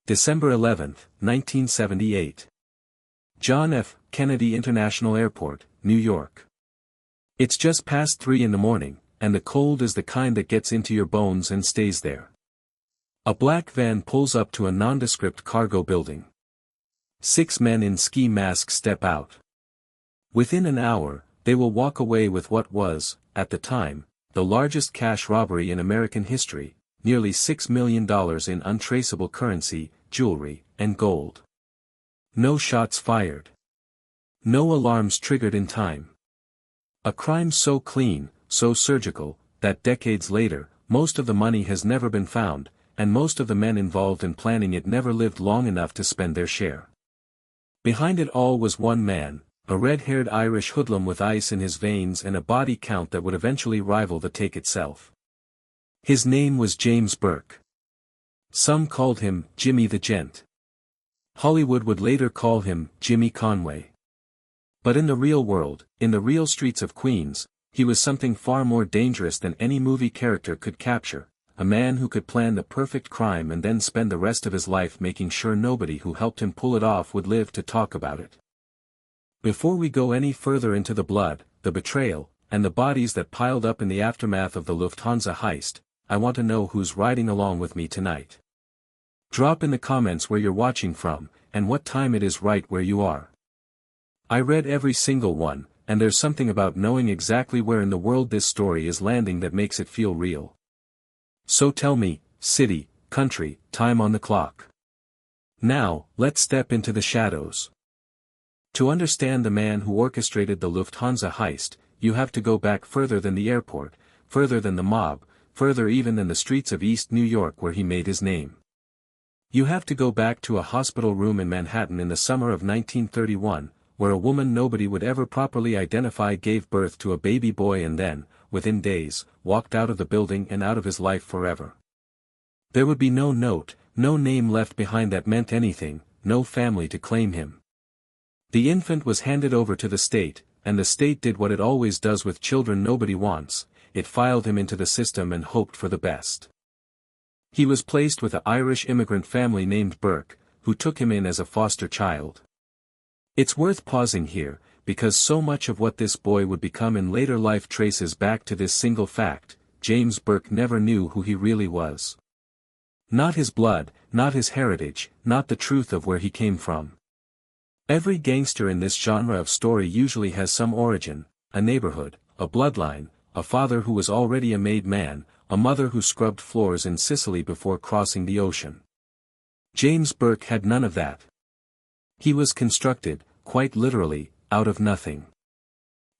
December 11, 1978. John F. Kennedy International Airport, New York. It's just past 3 in the morning, and the cold is the kind that gets into your bones and stays there. A black van pulls up to a nondescript cargo building. 6 men in ski masks step out. Within an hour, they will walk away with what was, at the time, the largest cash robbery in American history, nearly $6 million in untraceable currency, jewelry, and gold. No shots fired. No alarms triggered in time. A crime so clean, so surgical, that decades later, most of the money has never been found, and most of the men involved in planning it never lived long enough to spend their share. Behind it all was one man, a red-haired Irish hoodlum with ice in his veins and a body count that would eventually rival the take itself. His name was James Burke. Some called him Jimmy the Gent. Hollywood would later call him Jimmy Conway. But in the real world, in the real streets of Queens, he was something far more dangerous than any movie character could capture, a man who could plan the perfect crime and then spend the rest of his life making sure nobody who helped him pull it off would live to talk about it. Before we go any further into the blood, the betrayal, and the bodies that piled up in the aftermath of the Lufthansa heist, I want to know who's riding along with me tonight. Drop in the comments where you're watching from, and what time it is right where you are. I read every single one, and there's something about knowing exactly where in the world this story is landing that makes it feel real. So tell me, city, country, time on the clock. Now, let's step into the shadows. To understand the man who orchestrated the Lufthansa heist, you have to go back further than the airport, further than the mob, further even than the streets of East New York where he made his name. You have to go back to a hospital room in Manhattan in the summer of 1931, where a woman nobody would ever properly identify gave birth to a baby boy and then, within days, walked out of the building and out of his life forever. There would be no note, no name left behind that meant anything, no family to claim him. The infant was handed over to the state, and the state did what it always does with children nobody wants, it filed him into the system and hoped for the best. He was placed with an Irish immigrant family named Burke, who took him in as a foster child. It's worth pausing here, because so much of what this boy would become in later life traces back to this single fact: James Burke never knew who he really was. Not his blood, not his heritage, not the truth of where he came from. Every gangster in this genre of story usually has some origin, a neighborhood, a bloodline, a father who was already a made man, a mother who scrubbed floors in Sicily before crossing the ocean. James Burke had none of that. He was constructed, quite literally, out of nothing.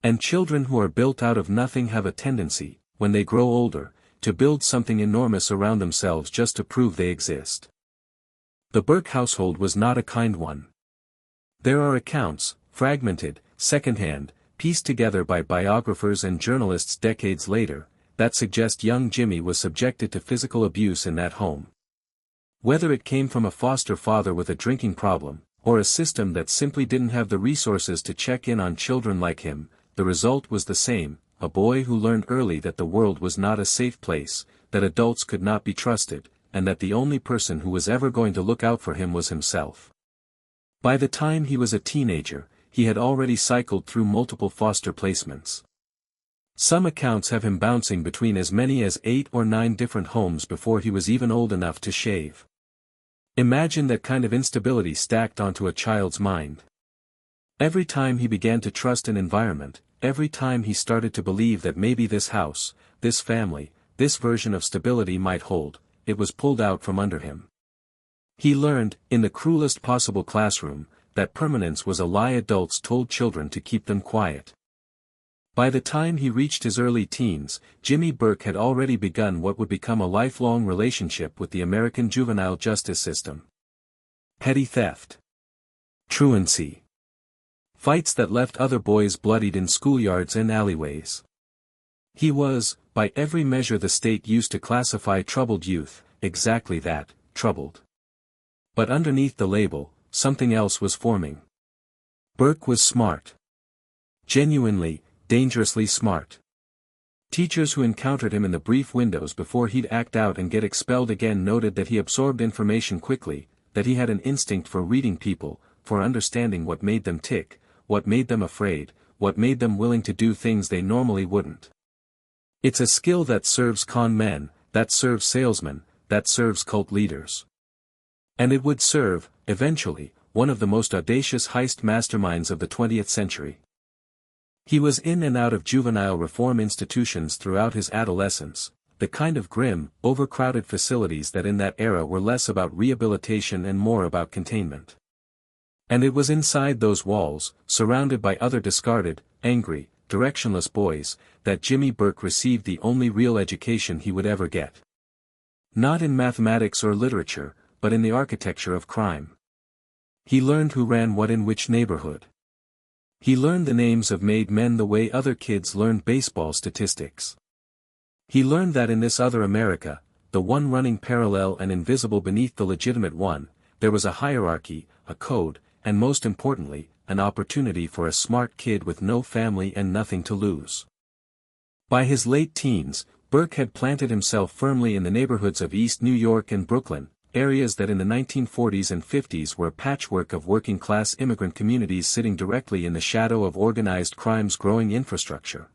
And children who are built out of nothing have a tendency, when they grow older, to build something enormous around themselves just to prove they exist. The Burke household was not a kind one. There are accounts, fragmented, secondhand, pieced together by biographers and journalists decades later, that suggest young Jimmy was subjected to physical abuse in that home. Whether it came from a foster father with a drinking problem, or a system that simply didn't have the resources to check in on children like him, the result was the same: a boy who learned early that the world was not a safe place, that adults could not be trusted, and that the only person who was ever going to look out for him was himself. By the time he was a teenager, he had already cycled through multiple foster placements. Some accounts have him bouncing between as many as 8 or 9 different homes before he was even old enough to shave. Imagine that kind of instability stacked onto a child's mind. Every time he began to trust an environment, every time he started to believe that maybe this house, this family, this version of stability might hold, it was pulled out from under him. He learned, in the cruelest possible classroom, that permanence was a lie adults told children to keep them quiet. By the time he reached his early teens, Jimmy Burke had already begun what would become a lifelong relationship with the American juvenile justice system. Petty theft. Truancy. Fights that left other boys bloodied in schoolyards and alleyways. He was, by every measure the state used to classify troubled youth, exactly that, troubled. But underneath the label, something else was forming. Burke was smart. Genuinely, dangerously smart. Teachers who encountered him in the brief windows before he'd act out and get expelled again noted that he absorbed information quickly, that he had an instinct for reading people, for understanding what made them tick, what made them afraid, what made them willing to do things they normally wouldn't. It's a skill that serves con men, that serves salesmen, that serves cult leaders. And it would serve, eventually, one of the most audacious heist masterminds of the 20th century. He was in and out of juvenile reform institutions throughout his adolescence, the kind of grim, overcrowded facilities that in that era were less about rehabilitation and more about containment. And it was inside those walls, surrounded by other discarded, angry, directionless boys, that Jimmy Burke received the only real education he would ever get. Not in mathematics or literature, but in the architecture of crime. He learned who ran what in which neighborhood. He learned the names of made men the way other kids learned baseball statistics. He learned that in this other America, the one running parallel and invisible beneath the legitimate one, there was a hierarchy, a code, and most importantly, an opportunity for a smart kid with no family and nothing to lose. By his late teens, Burke had planted himself firmly in the neighborhoods of East New York and Brooklyn, areas that in the 1940s and 50s were a patchwork of working-class immigrant communities sitting directly in the shadow of organized crime's growing infrastructure.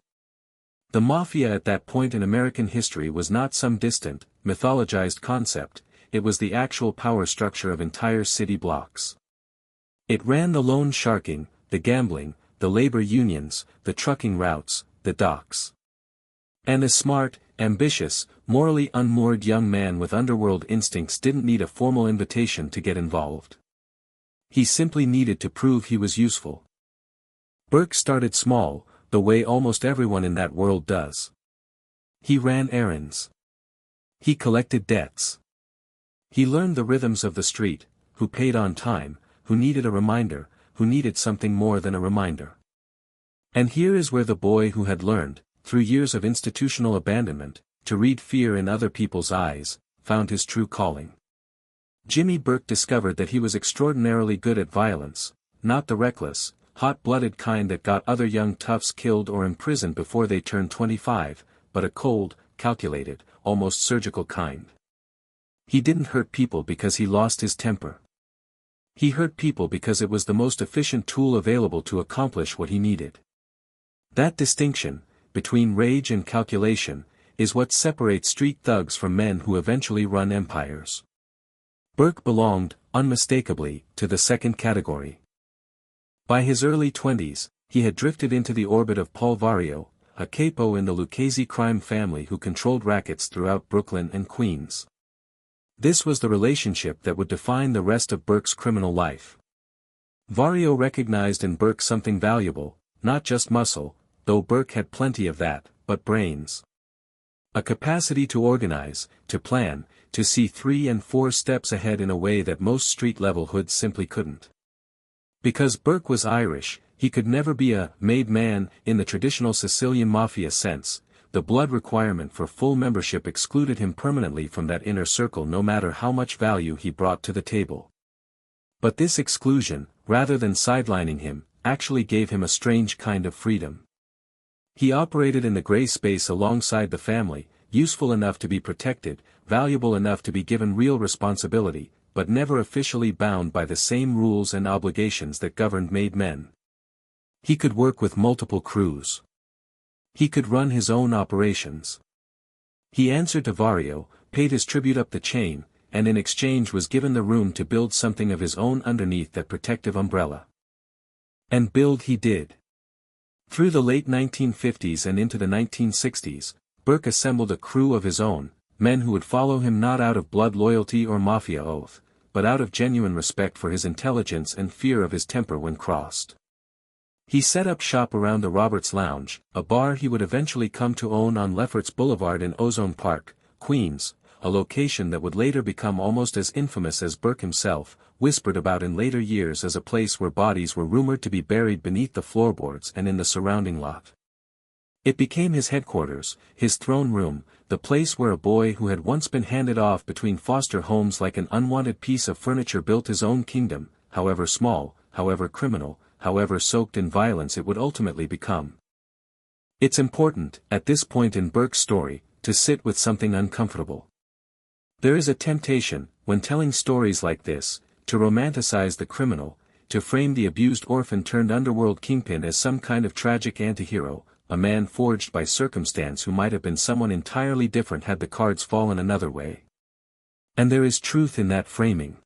The mafia at that point in American history was not some distant, mythologized concept, it was the actual power structure of entire city blocks. It ran the loan sharking, the gambling, the labor unions, the trucking routes, the docks. And a smart, ambitious, morally unmoored young man with underworld instincts didn't need a formal invitation to get involved. He simply needed to prove he was useful. Burke started small, the way almost everyone in that world does. He ran errands. He collected debts. He learned the rhythms of the street, who paid on time, who needed a reminder, who needed something more than a reminder. And here is where the boy who had learned, through years of institutional abandonment, to read fear in other people's eyes, found his true calling. Jimmy Burke discovered that he was extraordinarily good at violence, not the reckless, hot-blooded kind that got other young toughs killed or imprisoned before they turned 25, but a cold, calculated, almost surgical kind. He didn't hurt people because he lost his temper. He hurt people because it was the most efficient tool available to accomplish what he needed. That distinction, between rage and calculation, is what separates street thugs from men who eventually run empires. Burke belonged, unmistakably, to the second category. By his early 20s, he had drifted into the orbit of Paul Vario, a capo in the Lucchese crime family who controlled rackets throughout Brooklyn and Queens. This was the relationship that would define the rest of Burke's criminal life. Vario recognized in Burke something valuable, not just muscle, though Burke had plenty of that, but brains. A capacity to organize, to plan, to see 3 and 4 steps ahead in a way that most street-level hoods simply couldn't. Because Burke was Irish, he could never be a made man in the traditional Sicilian mafia sense. The blood requirement for full membership excluded him permanently from that inner circle no matter how much value he brought to the table. But this exclusion, rather than sidelining him, actually gave him a strange kind of freedom. He operated in the gray space alongside the family, useful enough to be protected, valuable enough to be given real responsibility, but never officially bound by the same rules and obligations that governed made men. He could work with multiple crews. He could run his own operations. He answered to Vario, paid his tribute up the chain, and in exchange was given the room to build something of his own underneath that protective umbrella. And build he did. Through the late 1950s and into the 1960s, Burke assembled a crew of his own, men who would follow him not out of blood loyalty or mafia oath, but out of genuine respect for his intelligence and fear of his temper when crossed. He set up shop around the Roberts Lounge, a bar he would eventually come to own on Lefferts Boulevard in Ozone Park, Queens, a location that would later become almost as infamous as Burke himself, whispered about in later years as a place where bodies were rumored to be buried beneath the floorboards and in the surrounding lot. It became his headquarters, his throne room, the place where a boy who had once been handed off between foster homes like an unwanted piece of furniture built his own kingdom, however small, however criminal, however soaked in violence it would ultimately become. It's important, at this point in Burke's story, to sit with something uncomfortable. There is a temptation, when telling stories like this, to romanticize the criminal, to frame the abused orphan turned underworld kingpin as some kind of tragic antihero, a man forged by circumstance who might have been someone entirely different had the cards fallen another way. And there is truth in that framing.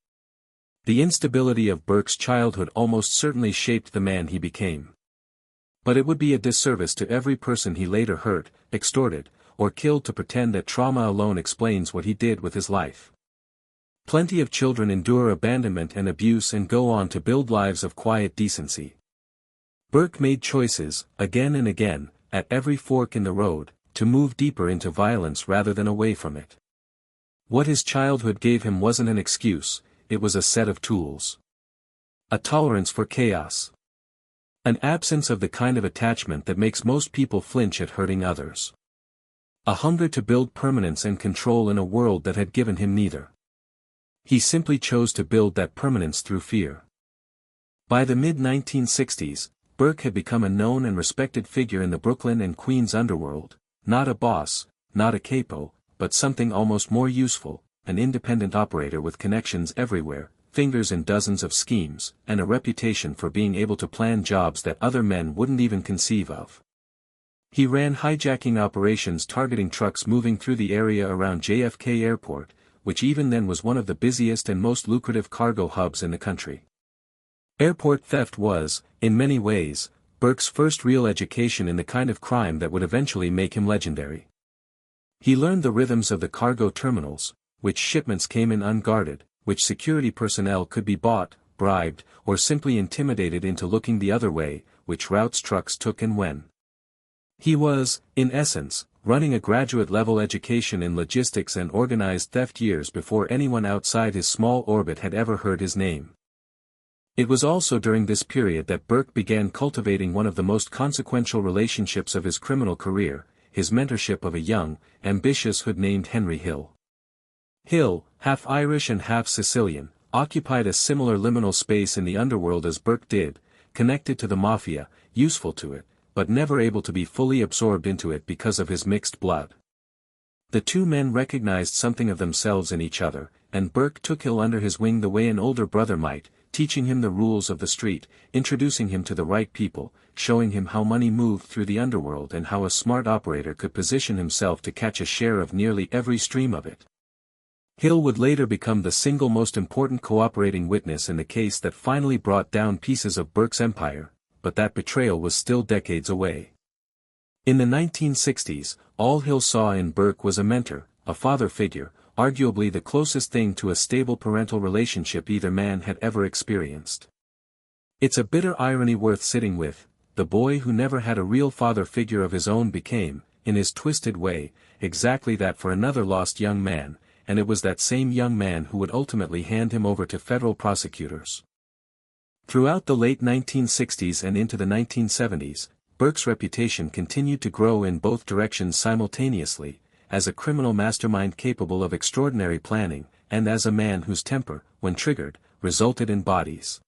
The instability of Burke's childhood almost certainly shaped the man he became. But it would be a disservice to every person he later hurt, extorted, or killed to pretend that trauma alone explains what he did with his life. Plenty of children endure abandonment and abuse and go on to build lives of quiet decency. Burke made choices, again and again, at every fork in the road, to move deeper into violence rather than away from it. What his childhood gave him wasn't an excuse, it was a set of tools. A tolerance for chaos. An absence of the kind of attachment that makes most people flinch at hurting others. A hunger to build permanence and control in a world that had given him neither. He simply chose to build that permanence through fear. By the mid-1960s, Burke had become a known and respected figure in the Brooklyn and Queens underworld, not a boss, not a capo, but something almost more useful, an independent operator with connections everywhere, fingers in dozens of schemes, and a reputation for being able to plan jobs that other men wouldn't even conceive of. He ran hijacking operations targeting trucks moving through the area around JFK Airport, which even then was one of the busiest and most lucrative cargo hubs in the country. Airport theft was, in many ways, Burke's first real education in the kind of crime that would eventually make him legendary. He learned the rhythms of the cargo terminals, which shipments came in unguarded, which security personnel could be bought, bribed, or simply intimidated into looking the other way, which routes trucks took and when. He was, in essence, running a graduate-level education in logistics and organized theft years before anyone outside his small orbit had ever heard his name. It was also during this period that Burke began cultivating one of the most consequential relationships of his criminal career, his mentorship of a young, ambitious hood named Henry Hill. Hill, half Irish and half Sicilian, occupied a similar liminal space in the underworld as Burke did, connected to the mafia, useful to it, but never able to be fully absorbed into it because of his mixed blood. The two men recognized something of themselves in each other, and Burke took Hill under his wing the way an older brother might, teaching him the rules of the street, introducing him to the right people, showing him how money moved through the underworld and how a smart operator could position himself to catch a share of nearly every stream of it. Hill would later become the single most important cooperating witness in the case that finally brought down pieces of Burke's empire, but that betrayal was still decades away. In the 1960s, all Hill saw in Burke was a mentor, a father figure, arguably the closest thing to a stable parental relationship either man had ever experienced. It's a bitter irony worth sitting with, the boy who never had a real father figure of his own became, in his twisted way, exactly that for another lost young man, and it was that same young man who would ultimately hand him over to federal prosecutors. Throughout the late 1960s and into the 1970s, Burke's reputation continued to grow in both directions simultaneously, as a criminal mastermind capable of extraordinary planning, and as a man whose temper, when triggered, resulted in bodies.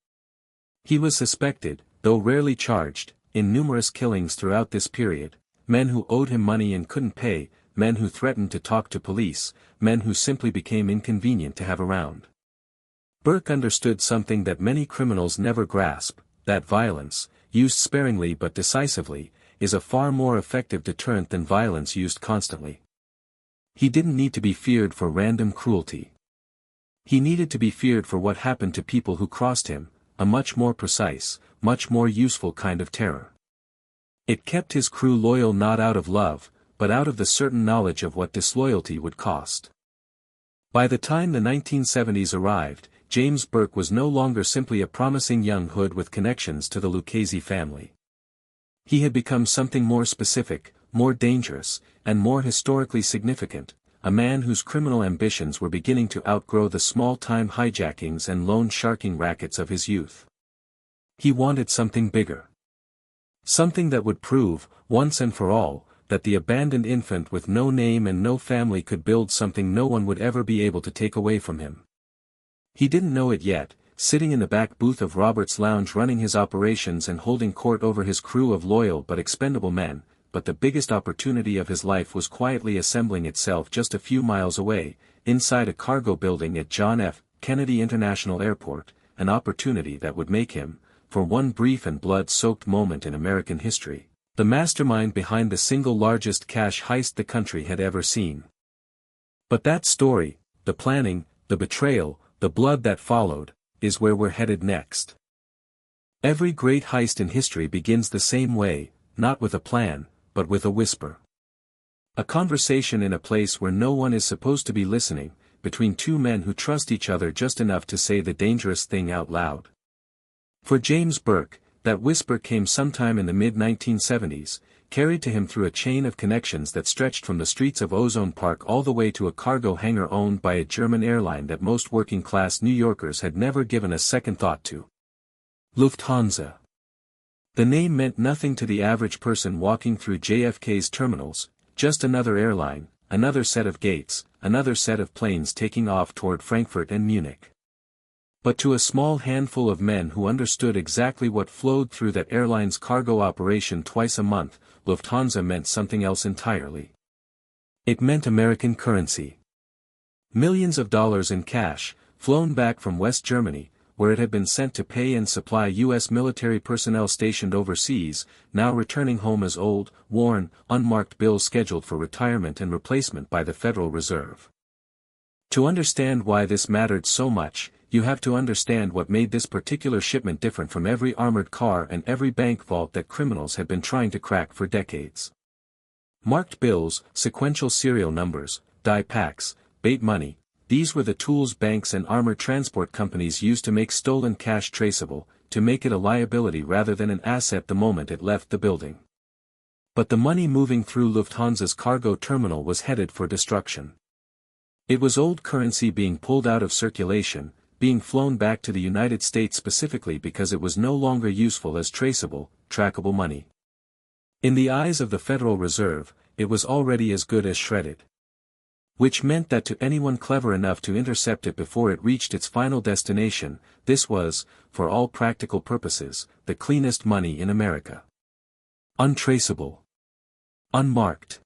He was suspected, though rarely charged, in numerous killings throughout this period, men who owed him money and couldn't pay, men who threatened to talk to police, men who simply became inconvenient to have around. Burke understood something that many criminals never grasp, that violence, used sparingly but decisively, is a far more effective deterrent than violence used constantly. He didn't need to be feared for random cruelty. He needed to be feared for what happened to people who crossed him, a much more precise, much more useful kind of terror. It kept his crew loyal not out of love, but out of the certain knowledge of what disloyalty would cost. By the time the 1970s arrived, James Burke was no longer simply a promising young hood with connections to the Lucchese family. He had become something more specific, more dangerous, and more historically significant, a man whose criminal ambitions were beginning to outgrow the small-time hijackings and loan-sharking rackets of his youth. He wanted something bigger. Something that would prove, once and for all, that the abandoned infant with no name and no family could build something no one would ever be able to take away from him. He didn't know it yet, sitting in the back booth of Robert's lounge running his operations and holding court over his crew of loyal but expendable men, but the biggest opportunity of his life was quietly assembling itself just a few miles away, inside a cargo building at John F. Kennedy International Airport, an opportunity that would make him, for one brief and blood-soaked moment in American history, the mastermind behind the single largest cash heist the country had ever seen. But that story, the planning, the betrayal, the blood that followed, is where we're headed next. Every great heist in history begins the same way, not with a plan, but with a whisper. A conversation in a place where no one is supposed to be listening, between two men who trust each other just enough to say the dangerous thing out loud. For James Burke, that whisper came sometime in the mid-1970s, carried to him through a chain of connections that stretched from the streets of Ozone Park all the way to a cargo hangar owned by a German airline that most working-class New Yorkers had never given a second thought to. Lufthansa. The name meant nothing to the average person walking through JFK's terminals, just another airline, another set of gates, another set of planes taking off toward Frankfurt and Munich. But to a small handful of men who understood exactly what flowed through that airline's cargo operation twice a month, Lufthansa meant something else entirely. It meant American currency. Millions of dollars in cash, flown back from West Germany, where it had been sent to pay and supply U.S. military personnel stationed overseas, now returning home as old, worn, unmarked bills scheduled for retirement and replacement by the Federal Reserve. To understand why this mattered so much, you have to understand what made this particular shipment different from every armored car and every bank vault that criminals had been trying to crack for decades. Marked bills, sequential serial numbers, die packs, bait money, these were the tools banks and armored transport companies used to make stolen cash traceable, to make it a liability rather than an asset the moment it left the building. But the money moving through Lufthansa's cargo terminal was headed for destruction. It was old currency being pulled out of circulation, being flown back to the United States specifically because it was no longer useful as traceable, trackable money. In the eyes of the Federal Reserve, it was already as good as shredded. Which meant that to anyone clever enough to intercept it before it reached its final destination, this was, for all practical purposes, the cleanest money in America. Untraceable. Unmarked.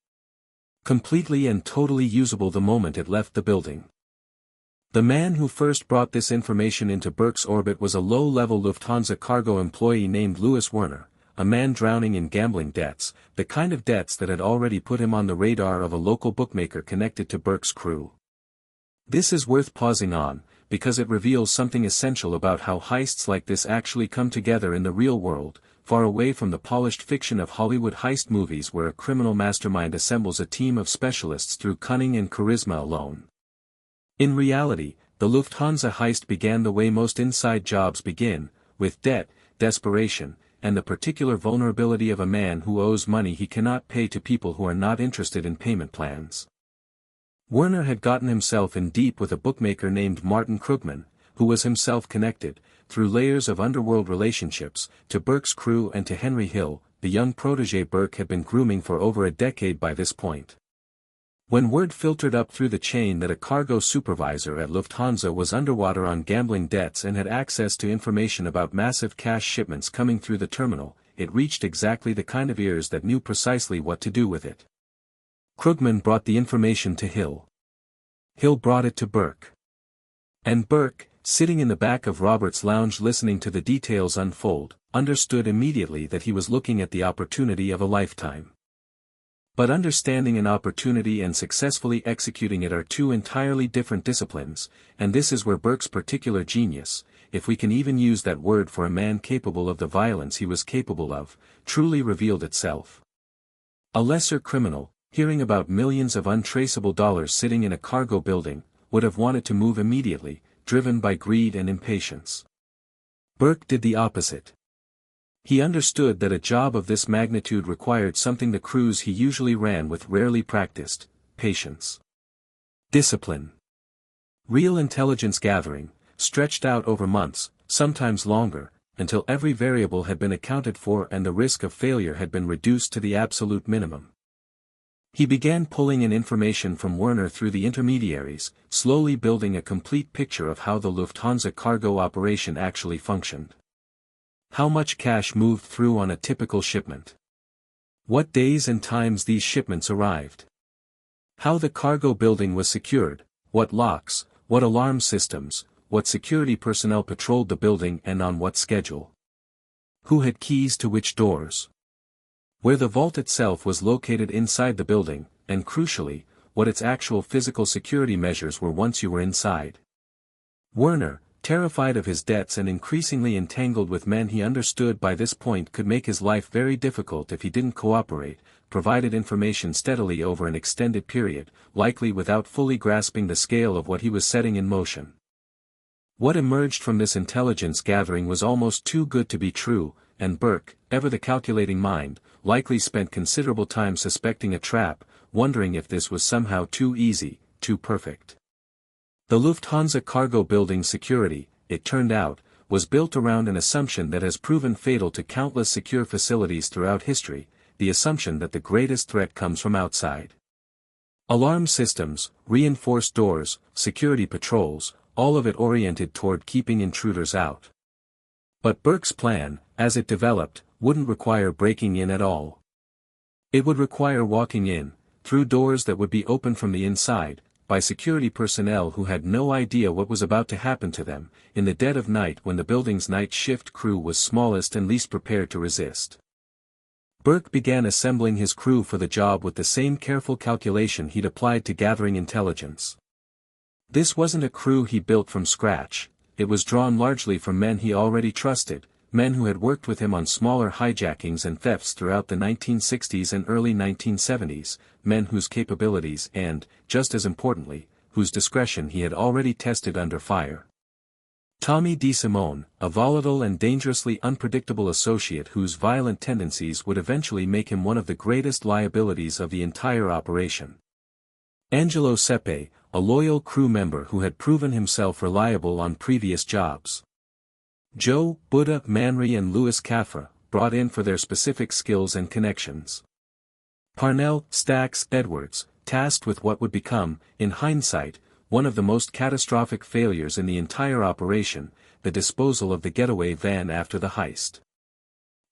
Completely and totally usable the moment it left the building. The man who first brought this information into Burke's orbit was a low-level Lufthansa cargo employee named Louis Werner, a man drowning in gambling debts, the kind of debts that had already put him on the radar of a local bookmaker connected to Burke's crew. This is worth pausing on, because it reveals something essential about how heists like this actually come together in the real world, far away from the polished fiction of Hollywood heist movies where a criminal mastermind assembles a team of specialists through cunning and charisma alone. In reality, the Lufthansa heist began the way most inside jobs begin, with debt, desperation, and the particular vulnerability of a man who owes money he cannot pay to people who are not interested in payment plans. Werner had gotten himself in deep with a bookmaker named Martin Krugman, who was himself connected, through layers of underworld relationships, to Burke's crew and to Henry Hill, the young protégé Burke had been grooming for over a decade by this point. When word filtered up through the chain that a cargo supervisor at Lufthansa was underwater on gambling debts and had access to information about massive cash shipments coming through the terminal, it reached exactly the kind of ears that knew precisely what to do with it. Krugman brought the information to Hill. Hill brought it to Burke. And Burke, sitting in the back of Robert's lounge listening to the details unfold, understood immediately that he was looking at the opportunity of a lifetime. But understanding an opportunity and successfully executing it are two entirely different disciplines, and this is where Burke's particular genius, if we can even use that word for a man capable of the violence he was capable of, truly revealed itself. A lesser criminal, hearing about millions of untraceable dollars sitting in a cargo building, would have wanted to move immediately, driven by greed and impatience. Burke did the opposite. He understood that a job of this magnitude required something the crews he usually ran with rarely practiced: patience. Discipline. Real intelligence gathering, stretched out over months, sometimes longer, until every variable had been accounted for and the risk of failure had been reduced to the absolute minimum. He began pulling in information from Werner through the intermediaries, slowly building a complete picture of how the Lufthansa cargo operation actually functioned. How much cash moved through on a typical shipment. What days and times these shipments arrived. How the cargo building was secured, what locks, what alarm systems, what security personnel patrolled the building and on what schedule. Who had keys to which doors. Where the vault itself was located inside the building, and crucially, what its actual physical security measures were once you were inside. Werner, terrified of his debts and increasingly entangled with men he understood by this point could make his life very difficult if he didn't cooperate, provided information steadily over an extended period, likely without fully grasping the scale of what he was setting in motion. What emerged from this intelligence gathering was almost too good to be true, and Burke, ever the calculating mind, likely spent considerable time suspecting a trap, wondering if this was somehow too easy, too perfect. The Lufthansa cargo building's security, it turned out, was built around an assumption that has proven fatal to countless secure facilities throughout history, the assumption that the greatest threat comes from outside. Alarm systems, reinforced doors, security patrols, all of it oriented toward keeping intruders out. But Burke's plan, as it developed, wouldn't require breaking in at all. It would require walking in, through doors that would be open from the inside, by security personnel who had no idea what was about to happen to them, in the dead of night when the building's night shift crew was smallest and least prepared to resist. Burke began assembling his crew for the job with the same careful calculation he'd applied to gathering intelligence. This wasn't a crew he built from scratch, it was drawn largely from men he already trusted, men who had worked with him on smaller hijackings and thefts throughout the 1960s and early 1970s, men whose capabilities and, just as importantly, whose discretion he had already tested under fire. Tommy DeSimone, a volatile and dangerously unpredictable associate whose violent tendencies would eventually make him one of the greatest liabilities of the entire operation. Angelo Sepe, a loyal crew member who had proven himself reliable on previous jobs. Joe, Buddha, Manry and Louis Caffra, brought in for their specific skills and connections. Parnell, Stax, Edwards, tasked with what would become, in hindsight, one of the most catastrophic failures in the entire operation, the disposal of the getaway van after the heist.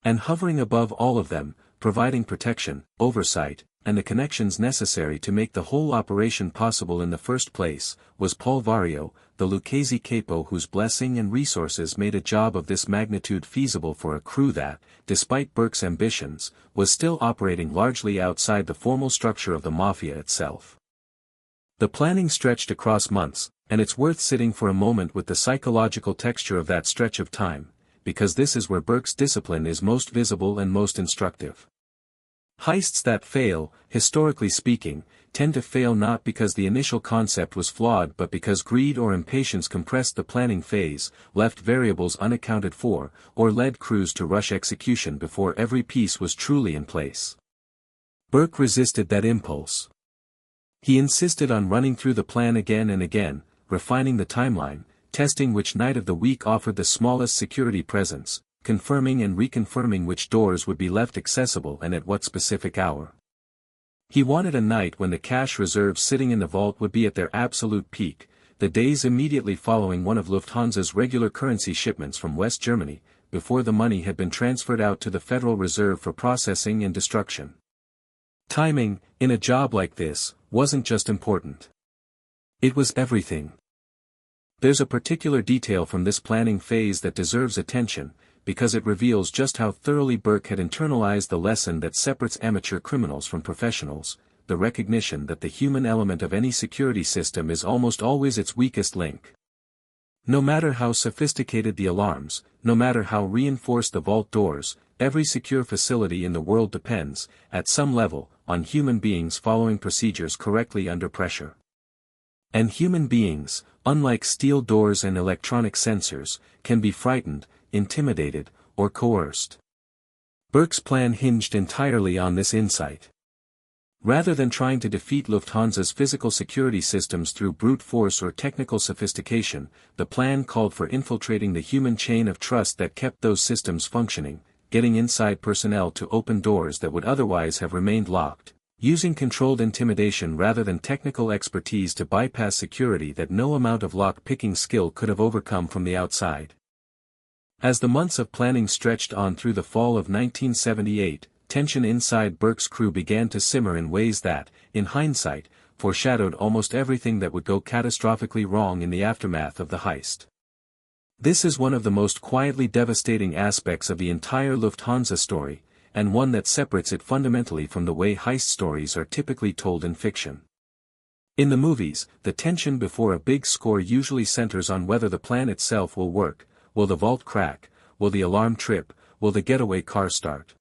And hovering above all of them, providing protection, oversight, and the connections necessary to make the whole operation possible in the first place, was Paul Vario, the Lucchese capo whose blessing and resources made a job of this magnitude feasible for a crew that, despite Burke's ambitions, was still operating largely outside the formal structure of the mafia itself. The planning stretched across months, and it's worth sitting for a moment with the psychological texture of that stretch of time, because this is where Burke's discipline is most visible and most instructive. Heists that fail, historically speaking, tend to fail not because the initial concept was flawed but because greed or impatience compressed the planning phase, left variables unaccounted for, or led crews to rush execution before every piece was truly in place. Burke resisted that impulse. He insisted on running through the plan again and again, refining the timeline, testing which night of the week offered the smallest security presence, confirming and reconfirming which doors would be left accessible and at what specific hour. He wanted a night when the cash reserves sitting in the vault would be at their absolute peak, the days immediately following one of Lufthansa's regular currency shipments from West Germany, before the money had been transferred out to the Federal Reserve for processing and destruction. Timing, in a job like this, wasn't just important. It was everything. There's a particular detail from this planning phase that deserves attention, because it reveals just how thoroughly Burke had internalized the lesson that separates amateur criminals from professionals, the recognition that the human element of any security system is almost always its weakest link. No matter how sophisticated the alarms, no matter how reinforced the vault doors, every secure facility in the world depends, at some level, on human beings following procedures correctly under pressure. And human beings, unlike steel doors and electronic sensors, can be frightened, intimidated, or coerced. Burke's plan hinged entirely on this insight. Rather than trying to defeat Lufthansa's physical security systems through brute force or technical sophistication, the plan called for infiltrating the human chain of trust that kept those systems functioning, getting inside personnel to open doors that would otherwise have remained locked, using controlled intimidation rather than technical expertise to bypass security that no amount of lock-picking skill could have overcome from the outside. As the months of planning stretched on through the fall of 1978, tension inside Burke's crew began to simmer in ways that, in hindsight, foreshadowed almost everything that would go catastrophically wrong in the aftermath of the heist. This is one of the most quietly devastating aspects of the entire Lufthansa story, and one that separates it fundamentally from the way heist stories are typically told in fiction. In the movies, the tension before a big score usually centers on whether the plan itself will work, will the vault crack, will the alarm trip, will the getaway car start.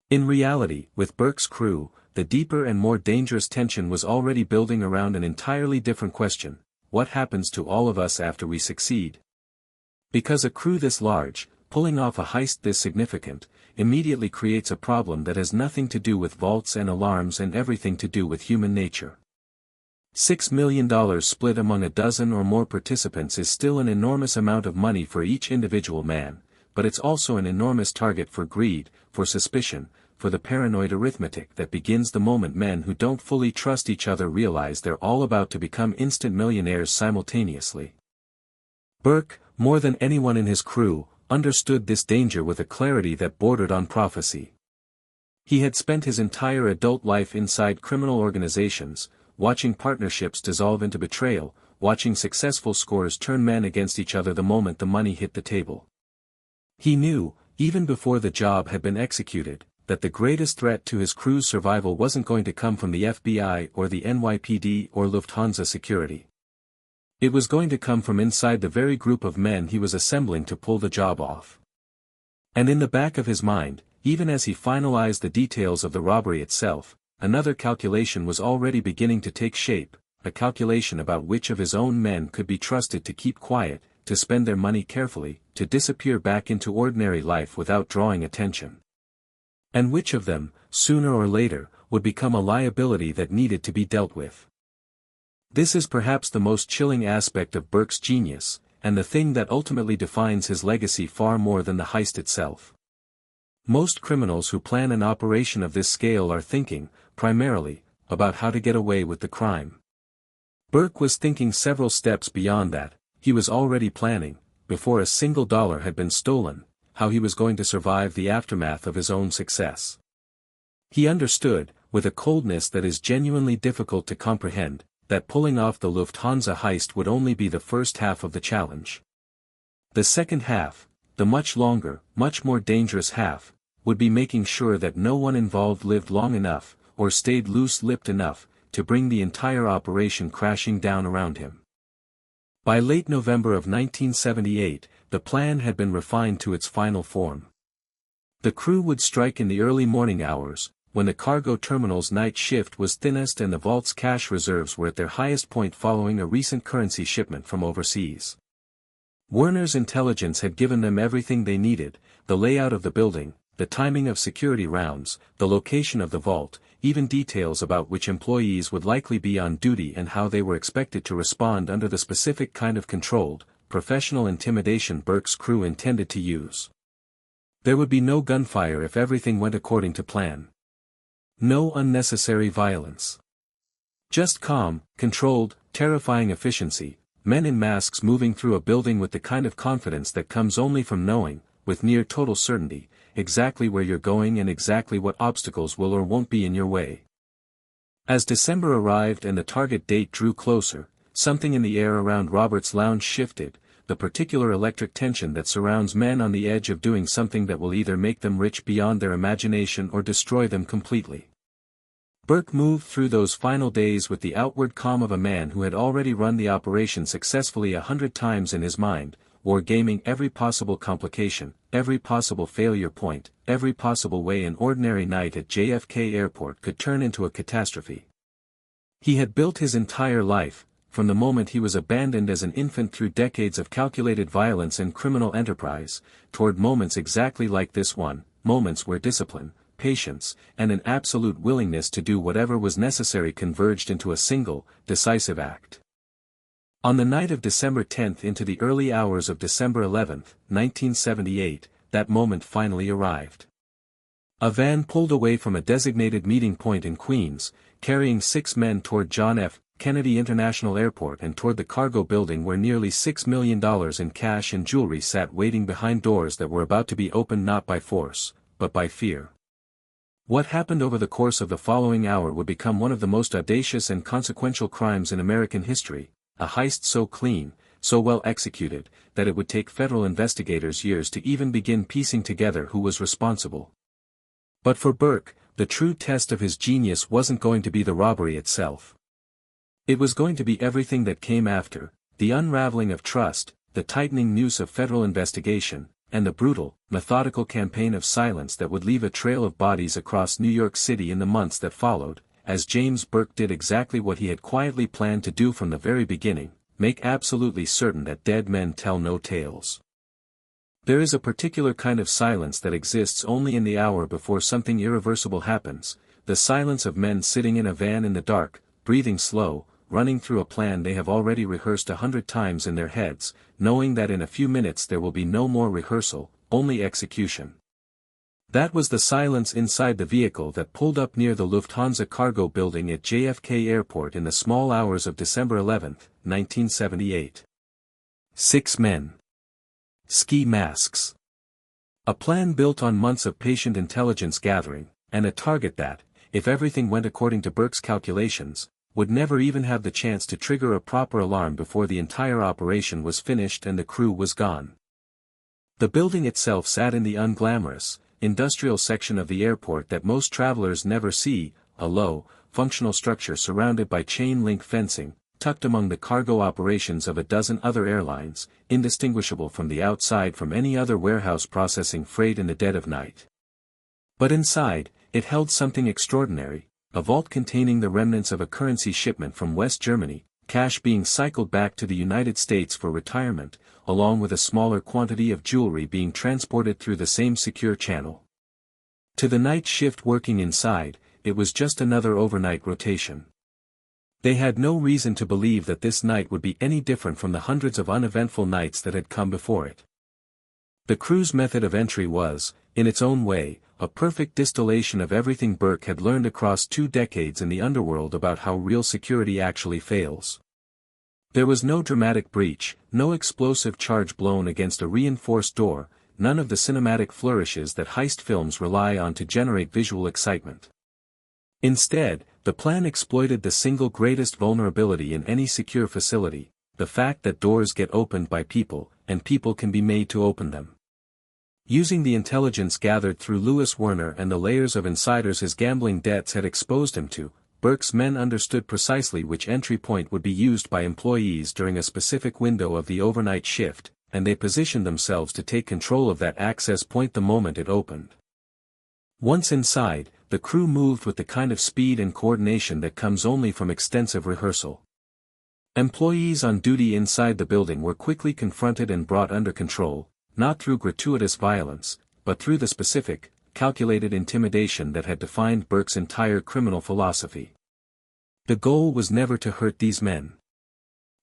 In reality, with Burke's crew, the deeper and more dangerous tension was already building around an entirely different question: what happens to all of us after we succeed? Because a crew this large, pulling off a heist this significant, immediately creates a problem that has nothing to do with vaults and alarms and everything to do with human nature. $6 million split among a dozen or more participants is still an enormous amount of money for each individual man, but it's also an enormous target for greed, for suspicion, for the paranoid arithmetic that begins the moment men who don't fully trust each other realize they're all about to become instant millionaires simultaneously. Burke, more than anyone in his crew, understood this danger with a clarity that bordered on prophecy. He had spent his entire adult life inside criminal organizations, watching partnerships dissolve into betrayal, watching successful scores turn men against each other the moment the money hit the table. He knew, even before the job had been executed, that the greatest threat to his crew's survival wasn't going to come from the FBI or the NYPD or Lufthansa security. It was going to come from inside the very group of men he was assembling to pull the job off. And in the back of his mind, even as he finalized the details of the robbery itself, another calculation was already beginning to take shape, a calculation about which of his own men could be trusted to keep quiet, to spend their money carefully, to disappear back into ordinary life without drawing attention. And which of them, sooner or later, would become a liability that needed to be dealt with. This is perhaps the most chilling aspect of Burke's genius, and the thing that ultimately defines his legacy far more than the heist itself. Most criminals who plan an operation of this scale are thinking, primarily, about how to get away with the crime. Burke was thinking several steps beyond that. He was already planning, before a single dollar had been stolen, how he was going to survive the aftermath of his own success. He understood, with a coldness that is genuinely difficult to comprehend, that pulling off the Lufthansa heist would only be the first half of the challenge. The second half, the much longer, much more dangerous half, would be making sure that no one involved lived long enough, or stayed loose-lipped enough, to bring the entire operation crashing down around him. By late November of 1978, the plan had been refined to its final form. The crew would strike in the early morning hours, when the cargo terminal's night shift was thinnest and the vault's cash reserves were at their highest point following a recent currency shipment from overseas. Werner's intelligence had given them everything they needed: the layout of the building, the timing of security rounds, the location of the vault, even details about which employees would likely be on duty and how they were expected to respond under the specific kind of controlled, professional intimidation Burke's crew intended to use. There would be no gunfire if everything went according to plan. No unnecessary violence. Just calm, controlled, terrifying efficiency, men in masks moving through a building with the kind of confidence that comes only from knowing, with near total certainty, exactly where you're going and exactly what obstacles will or won't be in your way. As December arrived and the target date drew closer, something in the air around Robert's lounge shifted, the particular electric tension that surrounds men on the edge of doing something that will either make them rich beyond their imagination or destroy them completely. Burke moved through those final days with the outward calm of a man who had already run the operation successfully 100 times in his mind, wargaming every possible complication, every possible failure point, every possible way an ordinary night at JFK Airport could turn into a catastrophe. He had built his entire life, from the moment he was abandoned as an infant through decades of calculated violence and criminal enterprise, toward moments exactly like this one, moments where discipline, patience, and an absolute willingness to do whatever was necessary converged into a single, decisive act. On the night of December 10th into the early hours of December 11th, 1978, that moment finally arrived. A van pulled away from a designated meeting point in Queens, carrying 6 men toward John F. Kennedy International Airport and toward the cargo building where nearly $6 million in cash and jewelry sat waiting behind doors that were about to be opened not by force, but by fear. What happened over the course of the following hour would become one of the most audacious and consequential crimes in American history, a heist so clean, so well executed, that it would take federal investigators years to even begin piecing together who was responsible. But for Burke, the true test of his genius wasn't going to be the robbery itself. It was going to be everything that came after, the unraveling of trust, the tightening noose of federal investigation, and the brutal, methodical campaign of silence that would leave a trail of bodies across New York City in the months that followed, as James Burke did exactly what he had quietly planned to do from the very beginning, make absolutely certain that dead men tell no tales. There is a particular kind of silence that exists only in the hour before something irreversible happens, the silence of men sitting in a van in the dark, breathing slow, running through a plan they have already rehearsed 100 times in their heads, knowing that in a few minutes there will be no more rehearsal, only execution. That was the silence inside the vehicle that pulled up near the Lufthansa cargo building at JFK Airport in the small hours of December 11, 1978. 6 men. Ski masks. A plan built on months of patient intelligence gathering, and a target that, if everything went according to Burke's calculations, would never even have the chance to trigger a proper alarm before the entire operation was finished and the crew was gone. The building itself sat in the unglamorous, industrial section of the airport that most travelers never see, a low, functional structure surrounded by chain-link fencing, tucked among the cargo operations of a dozen other airlines, indistinguishable from the outside from any other warehouse processing freight in the dead of night. But inside, it held something extraordinary, a vault containing the remnants of a currency shipment from West Germany, cash being cycled back to the United States for retirement, along with a smaller quantity of jewelry being transported through the same secure channel. To the night shift working inside, it was just another overnight rotation. They had no reason to believe that this night would be any different from the hundreds of uneventful nights that had come before it. The crew's method of entry was, in its own way, a perfect distillation of everything Burke had learned across 2 decades in the underworld about how real security actually fails. There was no dramatic breach, no explosive charge blown against a reinforced door, none of the cinematic flourishes that heist films rely on to generate visual excitement. Instead, the plan exploited the single greatest vulnerability in any secure facility, the fact that doors get opened by people, and people can be made to open them. Using the intelligence gathered through Louis Werner and the layers of insiders his gambling debts had exposed him to, Burke's men understood precisely which entry point would be used by employees during a specific window of the overnight shift, and they positioned themselves to take control of that access point the moment it opened. Once inside, the crew moved with the kind of speed and coordination that comes only from extensive rehearsal. Employees on duty inside the building were quickly confronted and brought under control, not through gratuitous violence, but through the specific, calculated intimidation that had defined Burke's entire criminal philosophy. The goal was never to hurt these men.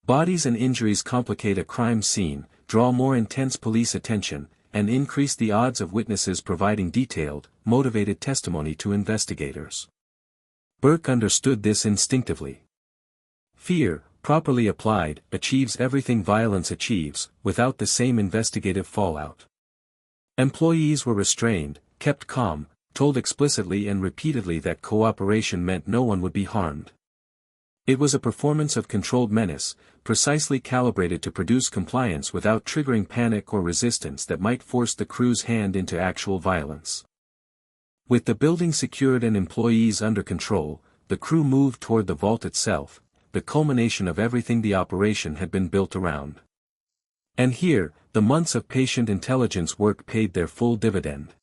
Bodies and injuries complicate a crime scene, draw more intense police attention, and increase the odds of witnesses providing detailed, motivated testimony to investigators. Burke understood this instinctively. Fear, properly applied, achieves everything violence achieves, without the same investigative fallout. Employees were restrained, kept calm, told explicitly and repeatedly that cooperation meant no one would be harmed. It was a performance of controlled menace, precisely calibrated to produce compliance without triggering panic or resistance that might force the crew's hand into actual violence. With the building secured and employees under control, the crew moved toward the vault itself, the culmination of everything the operation had been built around. And here, the months of patient intelligence work paid their full dividend.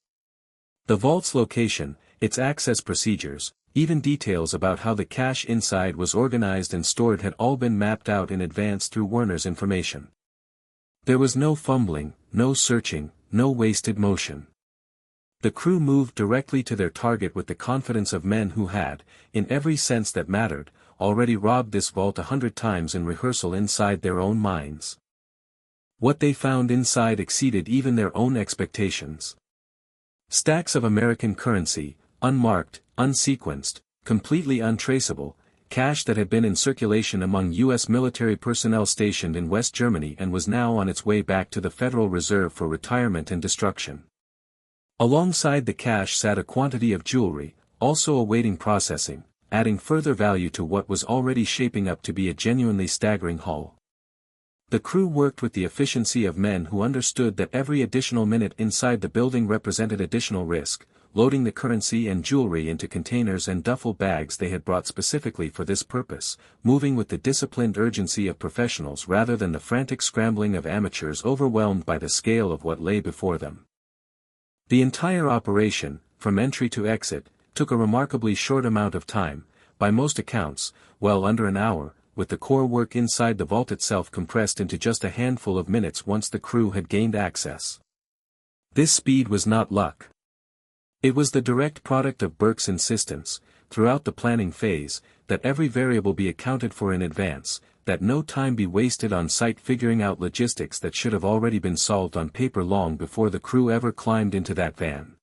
The vault's location, its access procedures, even details about how the cash inside was organized and stored had all been mapped out in advance through Werner's information. There was no fumbling, no searching, no wasted motion. The crew moved directly to their target with the confidence of men who had, in every sense that mattered, already robbed this vault 100 times in rehearsal inside their own minds. What they found inside exceeded even their own expectations. Stacks of American currency, unmarked, unsequenced, completely untraceable, cash that had been in circulation among U.S. military personnel stationed in West Germany and was now on its way back to the Federal Reserve for retirement and destruction. Alongside the cash sat a quantity of jewelry, also awaiting processing, adding further value to what was already shaping up to be a genuinely staggering haul. The crew worked with the efficiency of men who understood that every additional minute inside the building represented additional risk, loading the currency and jewelry into containers and duffel bags they had brought specifically for this purpose, moving with the disciplined urgency of professionals rather than the frantic scrambling of amateurs overwhelmed by the scale of what lay before them. The entire operation, from entry to exit, took a remarkably short amount of time, by most accounts, well under an hour, with the core work inside the vault itself compressed into just a handful of minutes once the crew had gained access. This speed was not luck. It was the direct product of Burke's insistence, throughout the planning phase, that every variable be accounted for in advance, that no time be wasted on site figuring out logistics that should have already been solved on paper long before the crew ever climbed into that van.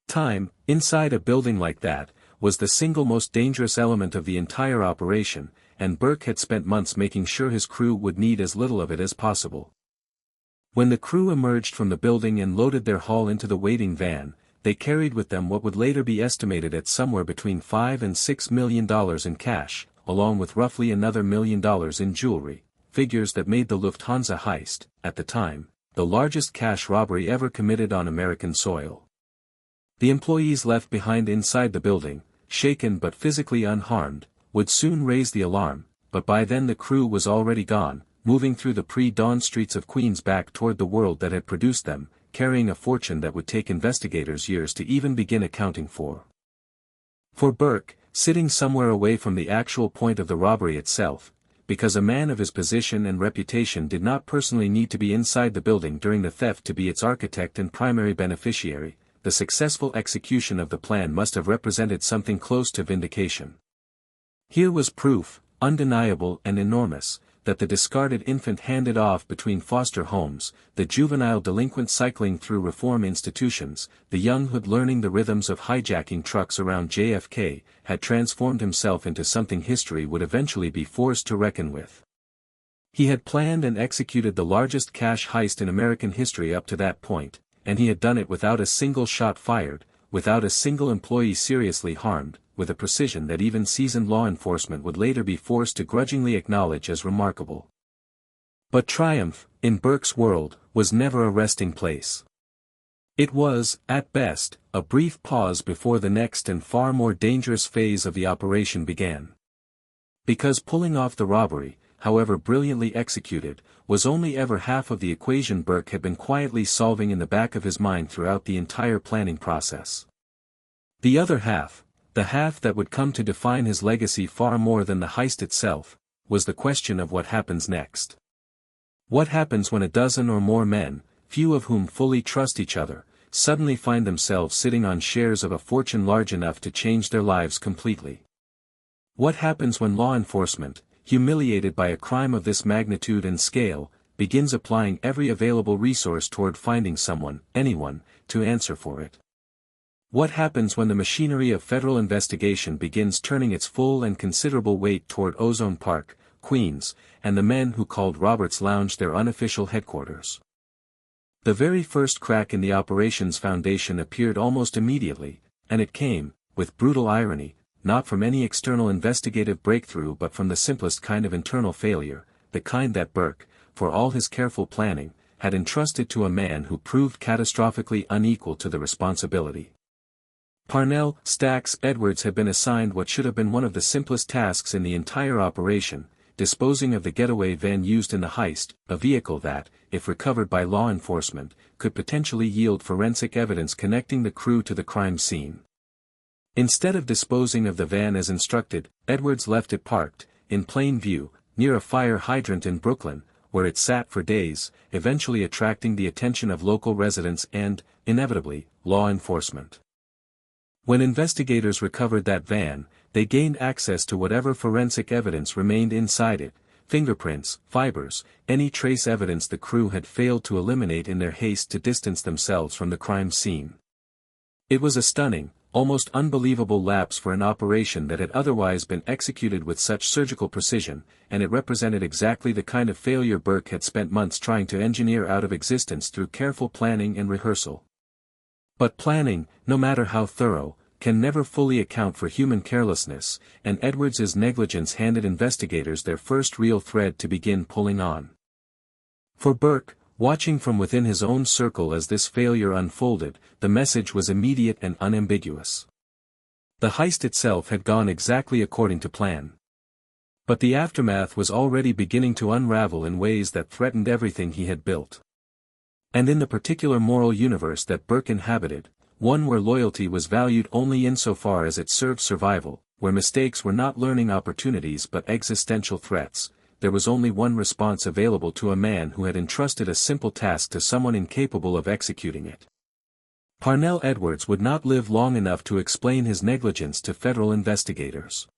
Time, inside a building like that, was the single most dangerous element of the entire operation, and Burke had spent months making sure his crew would need as little of it as possible. When the crew emerged from the building and loaded their haul into the waiting van, they carried with them what would later be estimated at somewhere between $5 and $6 million in cash, along with roughly another $1 million in jewelry, figures that made the Lufthansa Heist, at the time, the largest cash robbery ever committed on American soil. The employees left behind inside the building, shaken but physically unharmed, would soon raise the alarm, but by then the crew was already gone, moving through the pre-dawn streets of Queens back toward the world that had produced them, carrying a fortune that would take investigators years to even begin accounting for. For Burke, sitting somewhere away from the actual point of the robbery itself, because a man of his position and reputation did not personally need to be inside the building during the theft to be its architect and primary beneficiary, the successful execution of the plan must have represented something close to vindication. Here was proof, undeniable and enormous, that the discarded infant handed off between foster homes, the juvenile delinquent cycling through reform institutions, the young hood learning the rhythms of hijacking trucks around JFK, had transformed himself into something history would eventually be forced to reckon with. He had planned and executed the largest cash heist in American history up to that point, and he had done it without a single shot fired, without a single employee seriously harmed, with a precision that even seasoned law enforcement would later be forced to grudgingly acknowledge as remarkable. But triumph, in Burke's world, was never a resting place. It was, at best, a brief pause before the next and far more dangerous phase of the operation began. Because pulling off the robbery, however brilliantly executed, was only ever half of the equation Burke had been quietly solving in the back of his mind throughout the entire planning process. The other half, the half that would come to define his legacy far more than the heist itself, was the question of what happens next. What happens when a dozen or more men, few of whom fully trust each other, suddenly find themselves sitting on shares of a fortune large enough to change their lives completely? What happens when law enforcement, humiliated by a crime of this magnitude and scale, begins applying every available resource toward finding someone, anyone, to answer for it? What happens when the machinery of federal investigation begins turning its full and considerable weight toward Ozone Park, Queens, and the men who called Robert's Lounge their unofficial headquarters? The very first crack in the operation's foundation appeared almost immediately, and it came, with brutal irony, not from any external investigative breakthrough but from the simplest kind of internal failure, the kind that Burke, for all his careful planning, had entrusted to a man who proved catastrophically unequal to the responsibility. Parnell, Stacks, Edwards had been assigned what should have been one of the simplest tasks in the entire operation, disposing of the getaway van used in the heist, a vehicle that, if recovered by law enforcement, could potentially yield forensic evidence connecting the crew to the crime scene. Instead of disposing of the van as instructed, Edwards left it parked, in plain view, near a fire hydrant in Brooklyn, where it sat for days, eventually attracting the attention of local residents and, inevitably, law enforcement. When investigators recovered that van, they gained access to whatever forensic evidence remained inside it, fingerprints, fibers, any trace evidence the crew had failed to eliminate in their haste to distance themselves from the crime scene. It was a stunning, almost unbelievable lapse for an operation that had otherwise been executed with such surgical precision, and it represented exactly the kind of failure Burke had spent months trying to engineer out of existence through careful planning and rehearsal. But planning, no matter how thorough, can never fully account for human carelessness, and Edwards's negligence handed investigators their first real thread to begin pulling on. For Burke, watching from within his own circle as this failure unfolded, the message was immediate and unambiguous. The heist itself had gone exactly according to plan. But the aftermath was already beginning to unravel in ways that threatened everything he had built. And in the particular moral universe that Burke inhabited, one where loyalty was valued only insofar as it served survival, where mistakes were not learning opportunities but existential threats, there was only one response available to a man who had entrusted a simple task to someone incapable of executing it. Parnell Edwards would not live long enough to explain his negligence to federal investigators.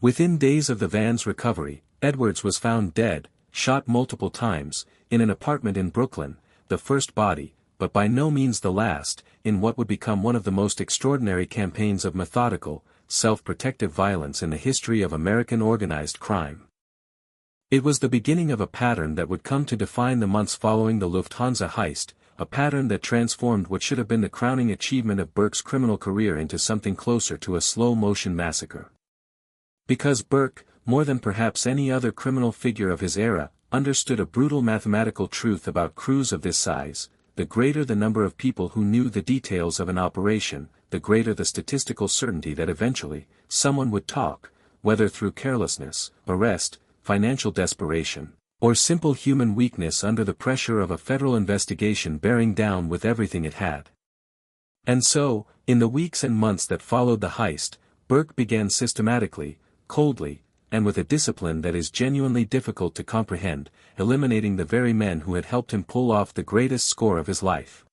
Within days of the van's recovery, Edwards was found dead, shot multiple times, in an apartment in Brooklyn, the first body, but by no means the last, in what would become one of the most extraordinary campaigns of methodical, self-protective violence in the history of American organized crime. It was the beginning of a pattern that would come to define the months following the Lufthansa heist, a pattern that transformed what should have been the crowning achievement of Burke's criminal career into something closer to a slow-motion massacre. Because Burke, more than perhaps any other criminal figure of his era, understood a brutal mathematical truth about crews of this size: the greater the number of people who knew the details of an operation, the greater the statistical certainty that eventually, someone would talk, whether through carelessness, arrest, financial desperation, or simple human weakness under the pressure of a federal investigation bearing down with everything it had. And so, in the weeks and months that followed the heist, Burke began systematically, coldly, and with a discipline that is genuinely difficult to comprehend, eliminating the very men who had helped him pull off the greatest score of his life.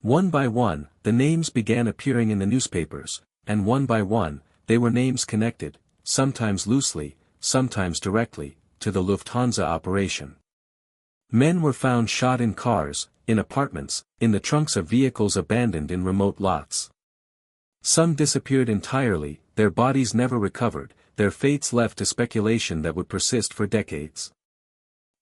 One by one, the names began appearing in the newspapers, and one by one, they were names connected, sometimes loosely, sometimes directly, to the Lufthansa operation. Men were found shot in cars, in apartments, in the trunks of vehicles abandoned in remote lots. Some disappeared entirely, their bodies never recovered, their fates left to speculation that would persist for decades.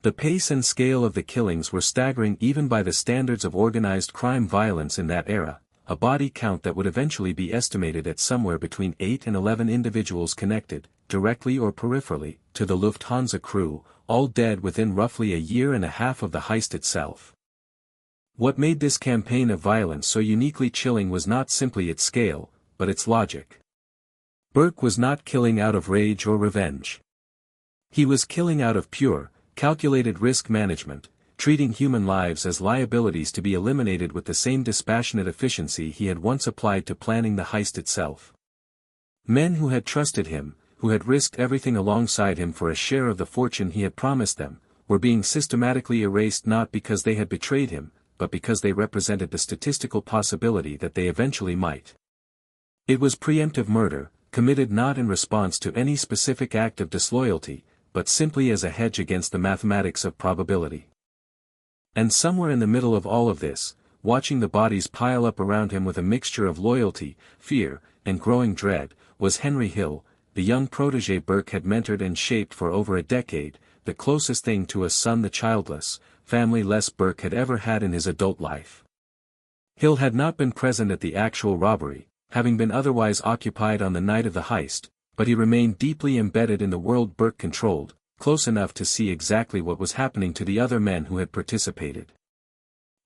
The pace and scale of the killings were staggering even by the standards of organized crime violence in that era, a body count that would eventually be estimated at somewhere between 8 and 11 individuals connected, directly or peripherally, to the Lufthansa crew, all dead within roughly a year and a half of the heist itself. What made this campaign of violence so uniquely chilling was not simply its scale, but its logic. Burke was not killing out of rage or revenge. He was killing out of pure, calculated risk management, treating human lives as liabilities to be eliminated with the same dispassionate efficiency he had once applied to planning the heist itself. Men who had trusted him, who had risked everything alongside him for a share of the fortune he had promised them, were being systematically erased not because they had betrayed him, but because they represented the statistical possibility that they eventually might. It was preemptive murder, committed not in response to any specific act of disloyalty, but simply as a hedge against the mathematics of probability. And somewhere in the middle of all of this, watching the bodies pile up around him with a mixture of loyalty, fear, and growing dread, was Henry Hill, the young protégé Burke had mentored and shaped for over a decade, the closest thing to a son the childless, family-less Burke had ever had in his adult life. Hill had not been present at the actual robbery, having been otherwise occupied on the night of the heist, but he remained deeply embedded in the world Burke controlled, close enough to see exactly what was happening to the other men who had participated.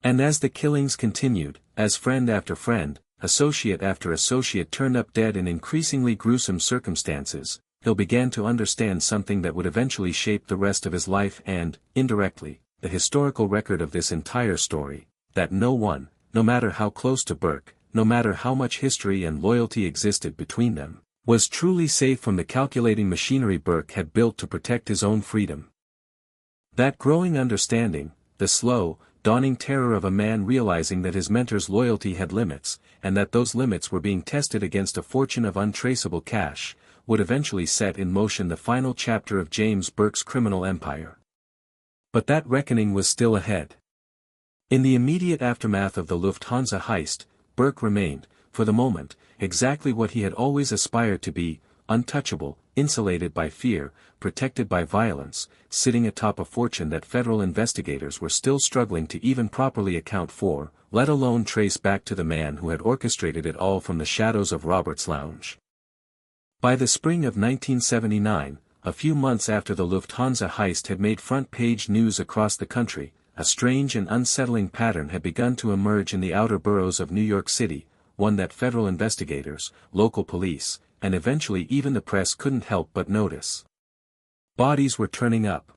And as the killings continued, as friend after friend, associate after associate turned up dead in increasingly gruesome circumstances, Hill began to understand something that would eventually shape the rest of his life and, indirectly, the historical record of this entire story, that no one, no matter how close to Burke, no matter how much history and loyalty existed between them, was truly safe from the calculating machinery Burke had built to protect his own freedom. That growing understanding, the slow, dawning terror of a man realizing that his mentor's loyalty had limits, and that those limits were being tested against a fortune of untraceable cash, would eventually set in motion the final chapter of James Burke's criminal empire. But that reckoning was still ahead. In the immediate aftermath of the Lufthansa heist, Burke remained, for the moment, exactly what he had always aspired to be: untouchable, insulated by fear, protected by violence, sitting atop a fortune that federal investigators were still struggling to even properly account for, let alone trace back to the man who had orchestrated it all from the shadows of Robert's Lounge. By the spring of 1979, a few months after the Lufthansa heist had made front-page news across the country, a strange and unsettling pattern had begun to emerge in the outer boroughs of New York City, one that federal investigators, local police, and eventually even the press couldn't help but notice. Bodies were turning up.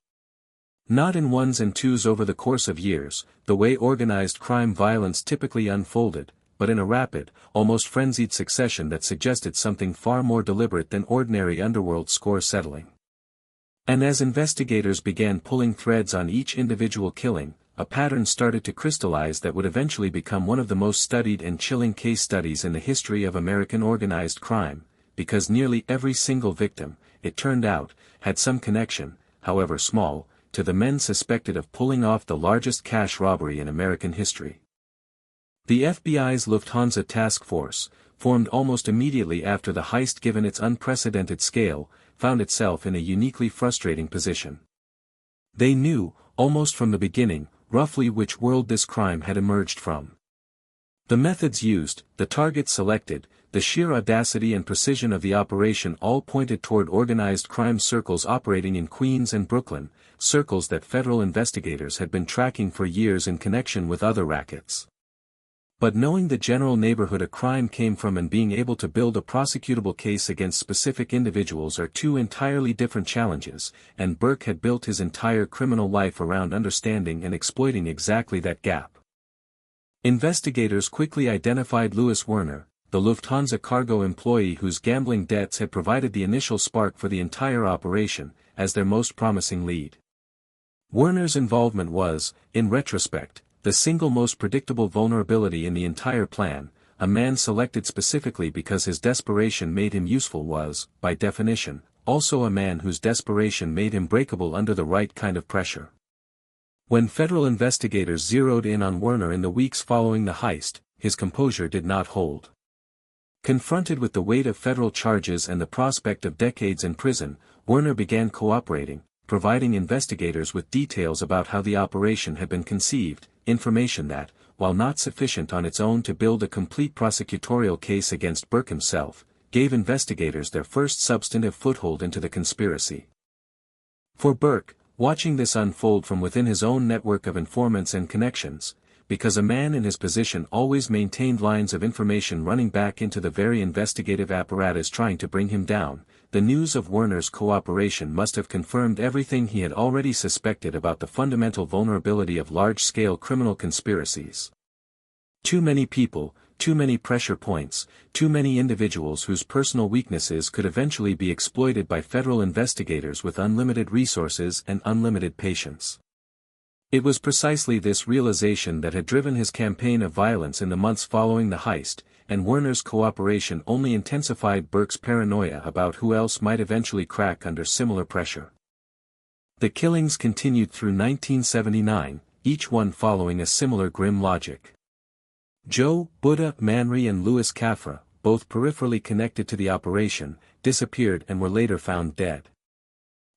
Not in ones and twos over the course of years, the way organized crime violence typically unfolded, but in a rapid, almost frenzied succession that suggested something far more deliberate than ordinary underworld score settling. And as investigators began pulling threads on each individual killing, a pattern started to crystallize that would eventually become one of the most studied and chilling case studies in the history of American organized crime, because nearly every single victim, it turned out, had some connection, however small, to the men suspected of pulling off the largest cash robbery in American history. The FBI's Lufthansa task force, formed almost immediately after the heist given its unprecedented scale, found itself in a uniquely frustrating position. They knew, almost from the beginning, roughly which world this crime had emerged from. The methods used, the targets selected, the sheer audacity and precision of the operation all pointed toward organized crime circles operating in Queens and Brooklyn, circles that federal investigators had been tracking for years in connection with other rackets. But knowing the general neighborhood a crime came from and being able to build a prosecutable case against specific individuals are two entirely different challenges, and Burke had built his entire criminal life around understanding and exploiting exactly that gap. Investigators quickly identified Louis Werner, the Lufthansa cargo employee whose gambling debts had provided the initial spark for the entire operation, as their most promising lead. Werner's involvement was, in retrospect, the single most predictable vulnerability in the entire plan. A man selected specifically because his desperation made him useful was, by definition, also a man whose desperation made him breakable under the right kind of pressure. When federal investigators zeroed in on Werner in the weeks following the heist, his composure did not hold. Confronted with the weight of federal charges and the prospect of decades in prison, Werner began cooperating, providing investigators with details about how the operation had been conceived, information that, while not sufficient on its own to build a complete prosecutorial case against Burke himself, gave investigators their first substantive foothold into the conspiracy. For Burke, watching this unfold from within his own network of informants and connections, because a man in his position always maintained lines of information running back into the very investigative apparatus trying to bring him down, the news of Werner's cooperation must have confirmed everything he had already suspected about the fundamental vulnerability of large-scale criminal conspiracies. Too many people, too many pressure points, too many individuals whose personal weaknesses could eventually be exploited by federal investigators with unlimited resources and unlimited patience. It was precisely this realization that had driven his campaign of violence in the months following the heist, and Werner's cooperation only intensified Burke's paranoia about who else might eventually crack under similar pressure. The killings continued through 1979, each one following a similar grim logic. Joe, Buddha, Manry and Louis Cafra, both peripherally connected to the operation, disappeared and were later found dead.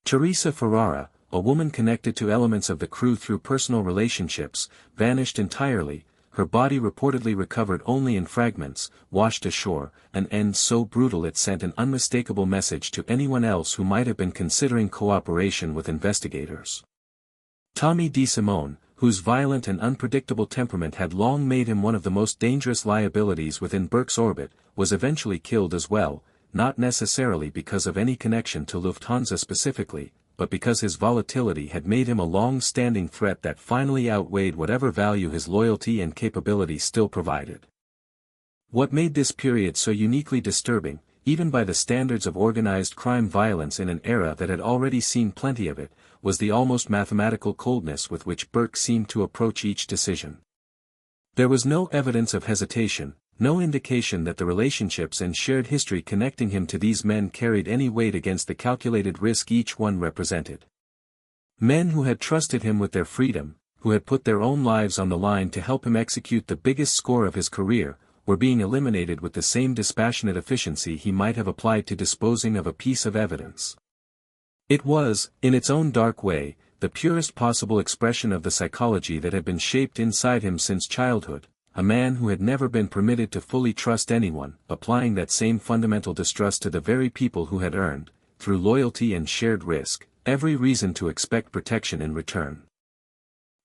Teresa Ferrara, a woman connected to elements of the crew through personal relationships, vanished entirely, her body reportedly recovered only in fragments, washed ashore, an end so brutal it sent an unmistakable message to anyone else who might have been considering cooperation with investigators. Tommy DeSimone, whose violent and unpredictable temperament had long made him one of the most dangerous liabilities within Burke's orbit, was eventually killed as well, not necessarily because of any connection to Lufthansa specifically, but because his volatility had made him a long-standing threat that finally outweighed whatever value his loyalty and capability still provided. What made this period so uniquely disturbing, even by the standards of organized crime violence in an era that had already seen plenty of it, was the almost mathematical coldness with which Burke seemed to approach each decision. There was no evidence of hesitation, no indication that the relationships and shared history connecting him to these men carried any weight against the calculated risk each one represented. Men who had trusted him with their freedom, who had put their own lives on the line to help him execute the biggest score of his career, were being eliminated with the same dispassionate efficiency he might have applied to disposing of a piece of evidence. It was, in its own dark way, the purest possible expression of the psychology that had been shaped inside him since childhood, a man who had never been permitted to fully trust anyone, applying that same fundamental distrust to the very people who had earned, through loyalty and shared risk, every reason to expect protection in return.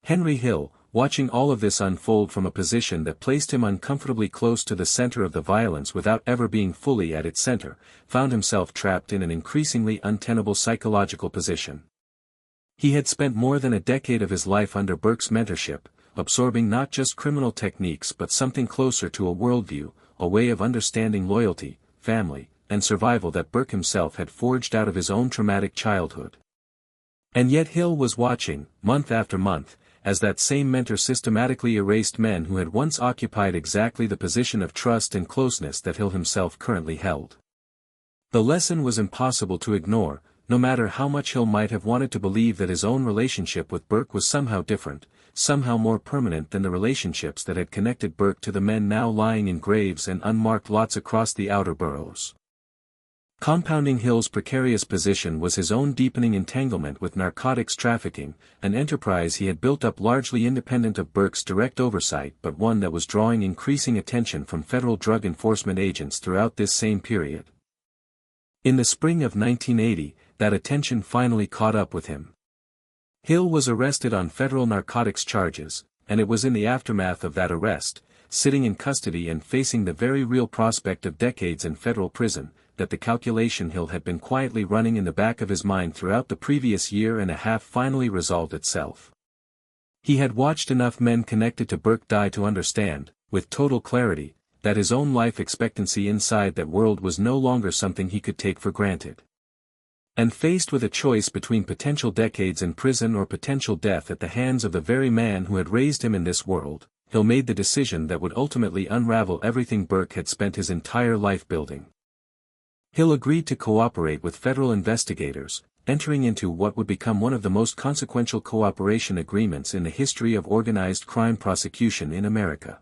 Henry Hill, watching all of this unfold from a position that placed him uncomfortably close to the center of the violence without ever being fully at its center, found himself trapped in an increasingly untenable psychological position. He had spent more than a decade of his life under Burke's mentorship, absorbing not just criminal techniques but something closer to a worldview, a way of understanding loyalty, family, and survival that Burke himself had forged out of his own traumatic childhood. And yet Hill was watching, month after month, as that same mentor systematically erased men who had once occupied exactly the position of trust and closeness that Hill himself currently held. The lesson was impossible to ignore, no matter how much Hill might have wanted to believe that his own relationship with Burke was somehow different, somehow more permanent than the relationships that had connected Burke to the men now lying in graves and unmarked lots across the outer boroughs. Compounding Hill's precarious position was his own deepening entanglement with narcotics trafficking, an enterprise he had built up largely independent of Burke's direct oversight but one that was drawing increasing attention from federal drug enforcement agents throughout this same period. In the spring of 1980, that attention finally caught up with him. Hill was arrested on federal narcotics charges, and it was in the aftermath of that arrest, sitting in custody and facing the very real prospect of decades in federal prison, that the calculation Hill had been quietly running in the back of his mind throughout the previous year and a half finally resolved itself. He had watched enough men connected to Burke die to understand, with total clarity, that his own life expectancy inside that world was no longer something he could take for granted. And faced with a choice between potential decades in prison or potential death at the hands of the very man who had raised him in this world, Hill made the decision that would ultimately unravel everything Burke had spent his entire life building. Hill agreed to cooperate with federal investigators, entering into what would become one of the most consequential cooperation agreements in the history of organized crime prosecution in America.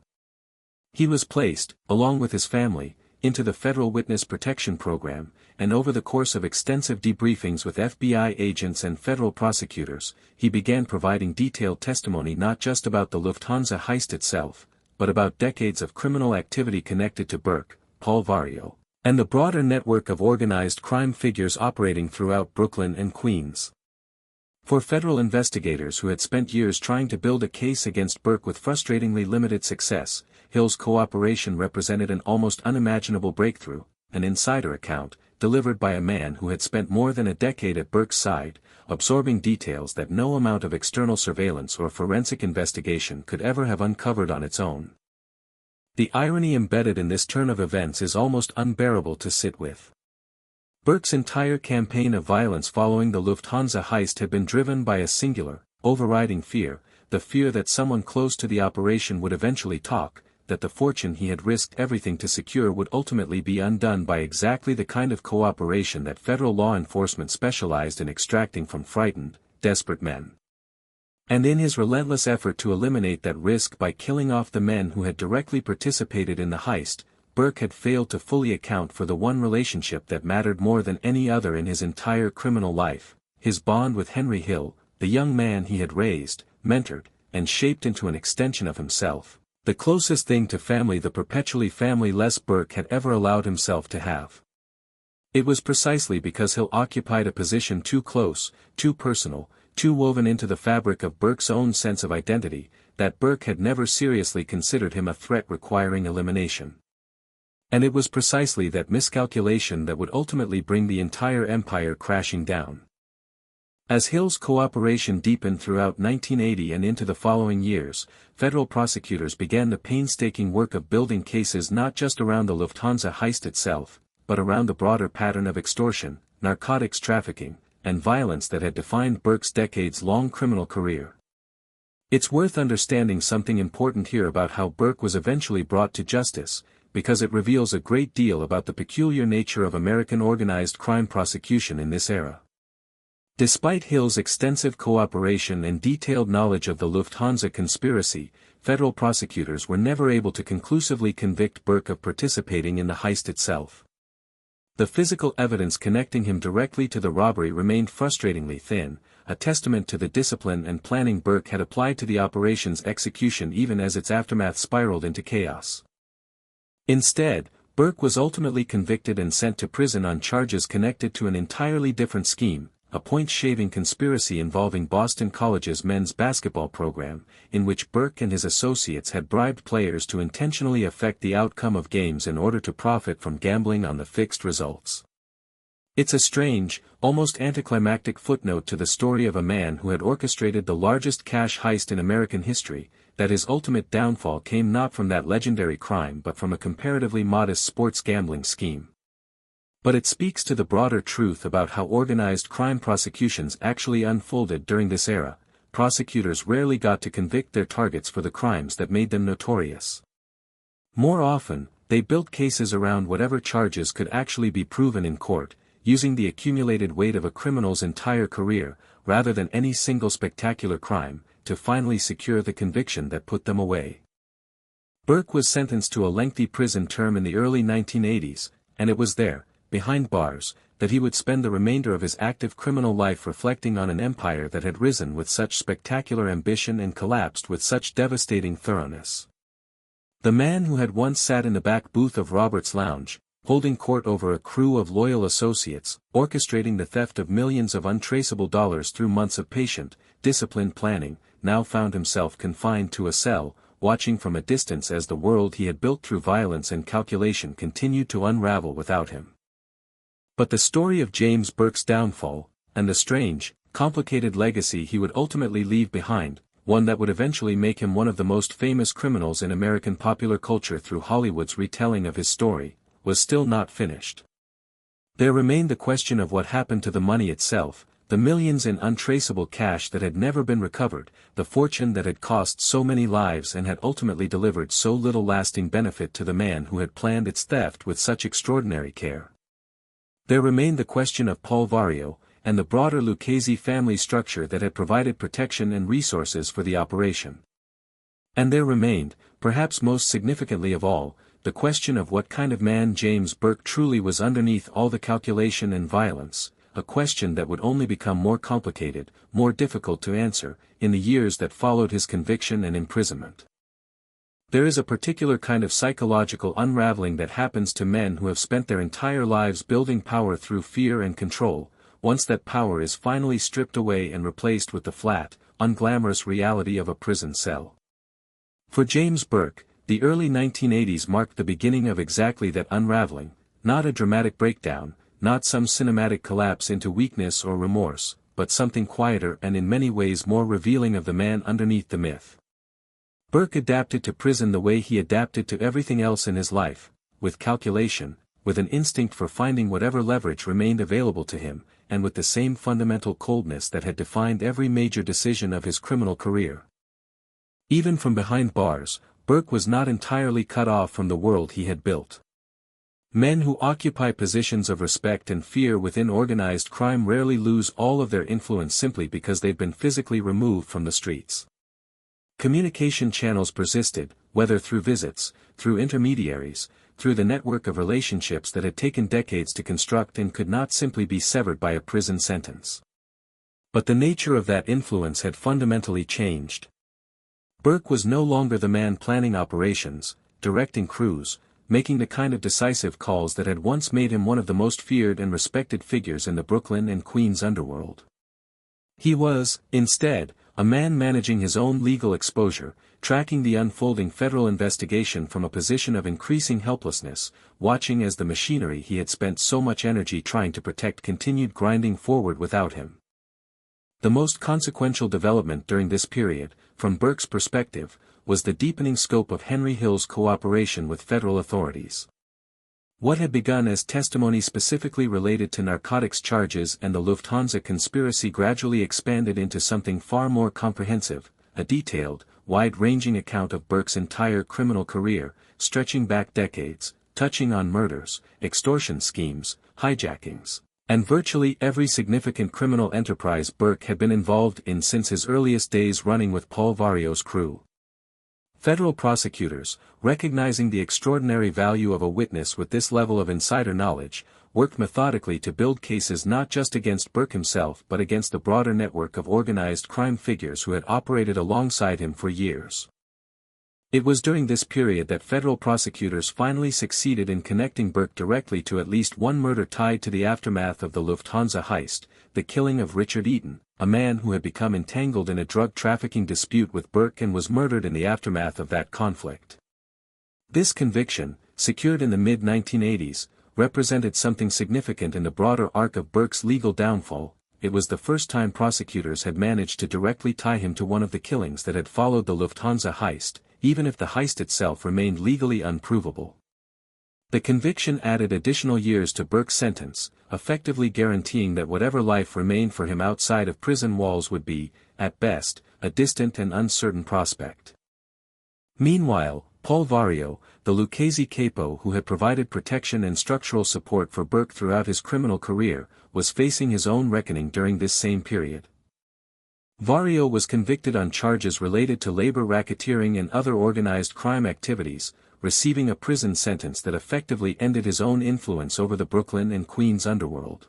He was placed, along with his family, into the Federal Witness Protection Program, and over the course of extensive debriefings with FBI agents and federal prosecutors, he began providing detailed testimony not just about the Lufthansa heist itself, but about decades of criminal activity connected to Burke, Paul Vario, and the broader network of organized crime figures operating throughout Brooklyn and Queens. For federal investigators who had spent years trying to build a case against Burke with frustratingly limited success, Hill's cooperation represented an almost unimaginable breakthrough, an insider account, delivered by a man who had spent more than a decade at Burke's side, absorbing details that no amount of external surveillance or forensic investigation could ever have uncovered on its own. The irony embedded in this turn of events is almost unbearable to sit with. Burke's entire campaign of violence following the Lufthansa heist had been driven by a singular, overriding fear, the fear that someone close to the operation would eventually talk, that the fortune he had risked everything to secure would ultimately be undone by exactly the kind of cooperation that federal law enforcement specialized in extracting from frightened, desperate men. And in his relentless effort to eliminate that risk by killing off the men who had directly participated in the heist, Burke had failed to fully account for the one relationship that mattered more than any other in his entire criminal life, his bond with Henry Hill, the young man he had raised, mentored, and shaped into an extension of himself, the closest thing to family the perpetually family-less Burke had ever allowed himself to have. It was precisely because Hill occupied a position too close, too personal, too woven into the fabric of Burke's own sense of identity, that Burke had never seriously considered him a threat requiring elimination. And it was precisely that miscalculation that would ultimately bring the entire empire crashing down. As Hill's cooperation deepened throughout 1980 and into the following years, federal prosecutors began the painstaking work of building cases not just around the Lufthansa heist itself, but around the broader pattern of extortion, narcotics trafficking, and violence that had defined Burke's decades-long criminal career. It's worth understanding something important here about how Burke was eventually brought to justice, because it reveals a great deal about the peculiar nature of American organized crime prosecution in this era. Despite Hill's extensive cooperation and detailed knowledge of the Lufthansa conspiracy, federal prosecutors were never able to conclusively convict Burke of participating in the heist itself. The physical evidence connecting him directly to the robbery remained frustratingly thin, a testament to the discipline and planning Burke had applied to the operation's execution even as its aftermath spiraled into chaos. Instead, Burke was ultimately convicted and sent to prison on charges connected to an entirely different scheme, a point-shaving conspiracy involving Boston College's men's basketball program, in which Burke and his associates had bribed players to intentionally affect the outcome of games in order to profit from gambling on the fixed results. It's a strange, almost anticlimactic footnote to the story of a man who had orchestrated the largest cash heist in American history, that his ultimate downfall came not from that legendary crime but from a comparatively modest sports gambling scheme. But it speaks to the broader truth about how organized crime prosecutions actually unfolded during this era. Prosecutors rarely got to convict their targets for the crimes that made them notorious. More often, they built cases around whatever charges could actually be proven in court, using the accumulated weight of a criminal's entire career, rather than any single spectacular crime, to finally secure the conviction that put them away. Burke was sentenced to a lengthy prison term in the early 1980s, and it was there, behind bars, that he would spend the remainder of his active criminal life reflecting on an empire that had risen with such spectacular ambition and collapsed with such devastating thoroughness. The man who had once sat in the back booth of Robert's Lounge, holding court over a crew of loyal associates, orchestrating the theft of millions of untraceable dollars through months of patient, disciplined planning, now found himself confined to a cell, watching from a distance as the world he had built through violence and calculation continued to unravel without him. But the story of James Burke's downfall, and the strange, complicated legacy he would ultimately leave behind, one that would eventually make him one of the most famous criminals in American popular culture through Hollywood's retelling of his story, was still not finished. There remained the question of what happened to the money itself, the millions in untraceable cash that had never been recovered, the fortune that had cost so many lives and had ultimately delivered so little lasting benefit to the man who had planned its theft with such extraordinary care. There remained the question of Paul Vario, and the broader Lucchese family structure that had provided protection and resources for the operation. And there remained, perhaps most significantly of all, the question of what kind of man James Burke truly was underneath all the calculation and violence, a question that would only become more complicated, more difficult to answer, in the years that followed his conviction and imprisonment. There is a particular kind of psychological unraveling that happens to men who have spent their entire lives building power through fear and control, once that power is finally stripped away and replaced with the flat, unglamorous reality of a prison cell. For James Burke, the early 1980s marked the beginning of exactly that unraveling, not a dramatic breakdown, not some cinematic collapse into weakness or remorse, but something quieter and in many ways more revealing of the man underneath the myth. Burke adapted to prison the way he adapted to everything else in his life, with calculation, with an instinct for finding whatever leverage remained available to him, and with the same fundamental coldness that had defined every major decision of his criminal career. Even from behind bars, Burke was not entirely cut off from the world he had built. Men who occupy positions of respect and fear within organized crime rarely lose all of their influence simply because they've been physically removed from the streets. Communication channels persisted, whether through visits, through intermediaries, through the network of relationships that had taken decades to construct and could not simply be severed by a prison sentence. But the nature of that influence had fundamentally changed. Burke was no longer the man planning operations, directing crews, making the kind of decisive calls that had once made him one of the most feared and respected figures in the Brooklyn and Queens underworld. He was, instead, a man managing his own legal exposure, tracking the unfolding federal investigation from a position of increasing helplessness, watching as the machinery he had spent so much energy trying to protect continued grinding forward without him. The most consequential development during this period, from Burke's perspective, was the deepening scope of Henry Hill's cooperation with federal authorities. What had begun as testimony specifically related to narcotics charges and the Lufthansa conspiracy gradually expanded into something far more comprehensive, a detailed, wide-ranging account of Burke's entire criminal career, stretching back decades, touching on murders, extortion schemes, hijackings, and virtually every significant criminal enterprise Burke had been involved in since his earliest days running with Paul Vario's crew. Federal prosecutors, recognizing the extraordinary value of a witness with this level of insider knowledge, worked methodically to build cases not just against Burke himself but against the broader network of organized crime figures who had operated alongside him for years. It was during this period that federal prosecutors finally succeeded in connecting Burke directly to at least one murder tied to the aftermath of the Lufthansa Heist, the killing of Richard Eaton, a man who had become entangled in a drug trafficking dispute with Burke and was murdered in the aftermath of that conflict. This conviction, secured in the mid-1980s, represented something significant in the broader arc of Burke's legal downfall. It was the first time prosecutors had managed to directly tie him to one of the killings that had followed the Lufthansa heist, even if the heist itself remained legally unprovable. The conviction added additional years to Burke's sentence, effectively guaranteeing that whatever life remained for him outside of prison walls would be, at best, a distant and uncertain prospect. Meanwhile, Paul Vario, the Lucchese capo who had provided protection and structural support for Burke throughout his criminal career, was facing his own reckoning during this same period. Vario was convicted on charges related to labor racketeering and other organized crime activities, receiving a prison sentence that effectively ended his own influence over the Brooklyn and Queens underworld.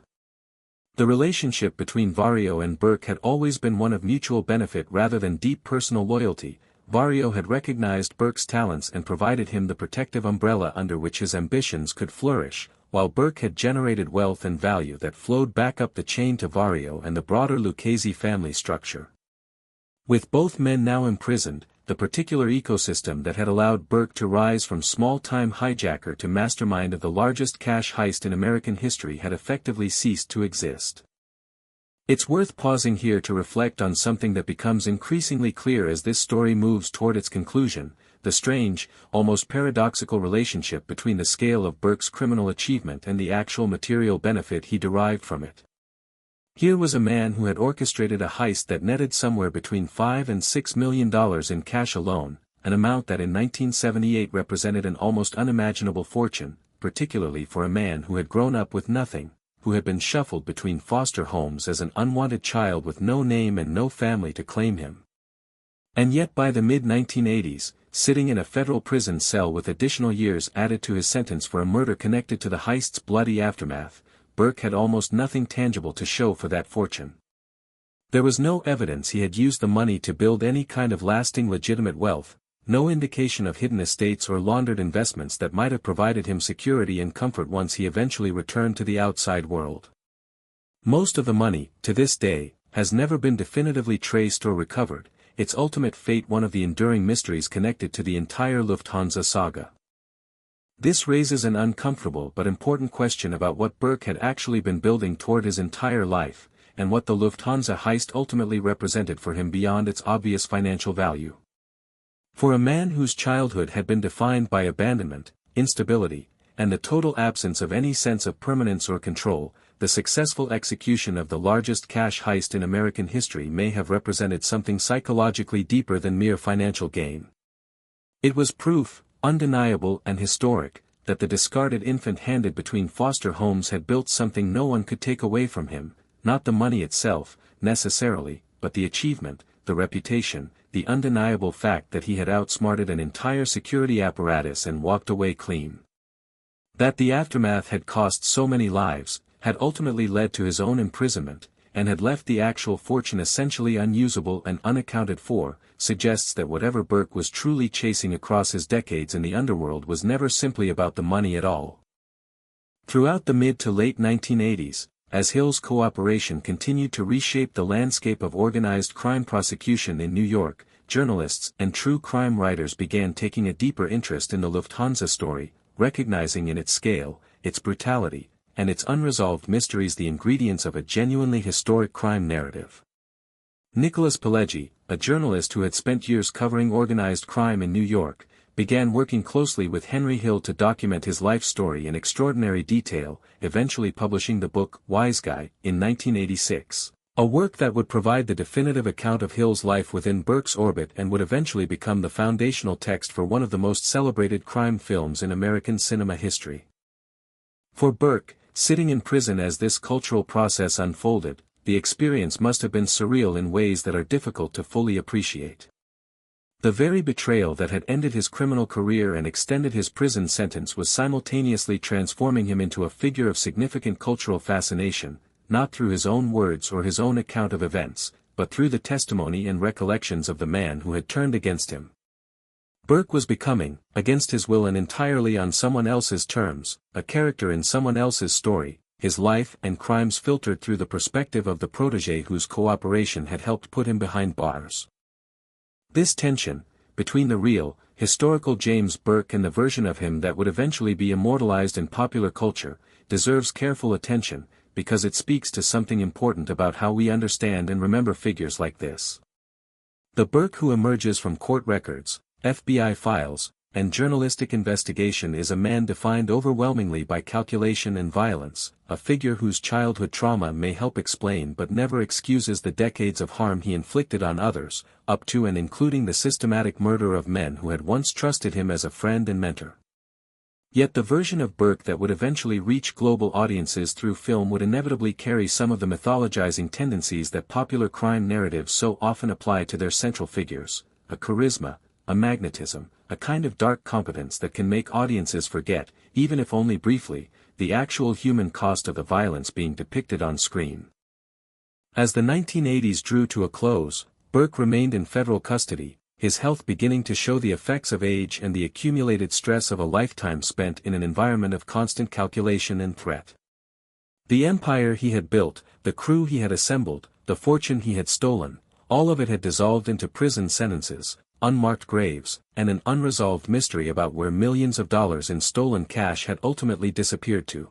The relationship between Vario and Burke had always been one of mutual benefit rather than deep personal loyalty. Vario had recognized Burke's talents and provided him the protective umbrella under which his ambitions could flourish, while Burke had generated wealth and value that flowed back up the chain to Vario and the broader Lucchese family structure. With both men now imprisoned, the particular ecosystem that had allowed Burke to rise from small-time hijacker to mastermind of the largest cash heist in American history had effectively ceased to exist. It's worth pausing here to reflect on something that becomes increasingly clear as this story moves toward its conclusion: the strange, almost paradoxical relationship between the scale of Burke's criminal achievement and the actual material benefit he derived from it. Here was a man who had orchestrated a heist that netted somewhere between $5 and $6 million in cash alone, an amount that in 1978 represented an almost unimaginable fortune, particularly for a man who had grown up with nothing, who had been shuffled between foster homes as an unwanted child with no name and no family to claim him. And yet by the mid-1980s, sitting in a federal prison cell with additional years added to his sentence for a murder connected to the heist's bloody aftermath, Burke had almost nothing tangible to show for that fortune. There was no evidence he had used the money to build any kind of lasting legitimate wealth, no indication of hidden estates or laundered investments that might have provided him security and comfort once he eventually returned to the outside world. Most of the money, to this day, has never been definitively traced or recovered, its ultimate fate one of the enduring mysteries connected to the entire Lufthansa saga. This raises an uncomfortable but important question about what Burke had actually been building toward his entire life, and what the Lufthansa heist ultimately represented for him beyond its obvious financial value. For a man whose childhood had been defined by abandonment, instability, and the total absence of any sense of permanence or control, the successful execution of the largest cash heist in American history may have represented something psychologically deeper than mere financial gain. It was proof, undeniable and historic, that the discarded infant handed between foster homes had built something no one could take away from him, not the money itself, necessarily, but the achievement, the reputation, the undeniable fact that he had outsmarted an entire security apparatus and walked away clean. That the aftermath had cost so many lives, had ultimately led to his own imprisonment, and had left the actual fortune essentially unusable and unaccounted for, suggests that whatever Burke was truly chasing across his decades in the underworld was never simply about the money at all. Throughout the mid to late 1980s, as Hill's cooperation continued to reshape the landscape of organized crime prosecution in New York, journalists and true crime writers began taking a deeper interest in the Lufthansa story, recognizing in its scale, its brutality, and its unresolved mysteries the ingredients of a genuinely historic crime narrative. Nicholas Pileggi, a journalist who had spent years covering organized crime in New York, began working closely with Henry Hill to document his life story in extraordinary detail, eventually publishing the book Wise Guy in 1986, a work that would provide the definitive account of Hill's life within Burke's orbit and would eventually become the foundational text for one of the most celebrated crime films in American cinema history. For Burke, sitting in prison as this cultural process unfolded, the experience must have been surreal in ways that are difficult to fully appreciate. The very betrayal that had ended his criminal career and extended his prison sentence was simultaneously transforming him into a figure of significant cultural fascination, not through his own words or his own account of events, but through the testimony and recollections of the man who had turned against him. Burke was becoming, against his will and entirely on someone else's terms, a character in someone else's story, his life and crimes filtered through the perspective of the protégé whose cooperation had helped put him behind bars. This tension, between the real, historical James Burke and the version of him that would eventually be immortalized in popular culture, deserves careful attention, because it speaks to something important about how we understand and remember figures like this. The Burke who emerges from court records, FBI files, and journalistic investigation is a man defined overwhelmingly by calculation and violence, a figure whose childhood trauma may help explain but never excuses the decades of harm he inflicted on others, up to and including the systematic murder of men who had once trusted him as a friend and mentor. Yet the version of Burke that would eventually reach global audiences through film would inevitably carry some of the mythologizing tendencies that popular crime narratives so often apply to their central figures, a charisma, a magnetism, a kind of dark competence that can make audiences forget, even if only briefly, the actual human cost of the violence being depicted on screen. As the 1980s drew to a close, Burke remained in federal custody, his health beginning to show the effects of age and the accumulated stress of a lifetime spent in an environment of constant calculation and threat. The empire he had built, the crew he had assembled, the fortune he had stolen, all of it had dissolved into prison sentences, unmarked graves, and an unresolved mystery about where millions of dollars in stolen cash had ultimately disappeared to.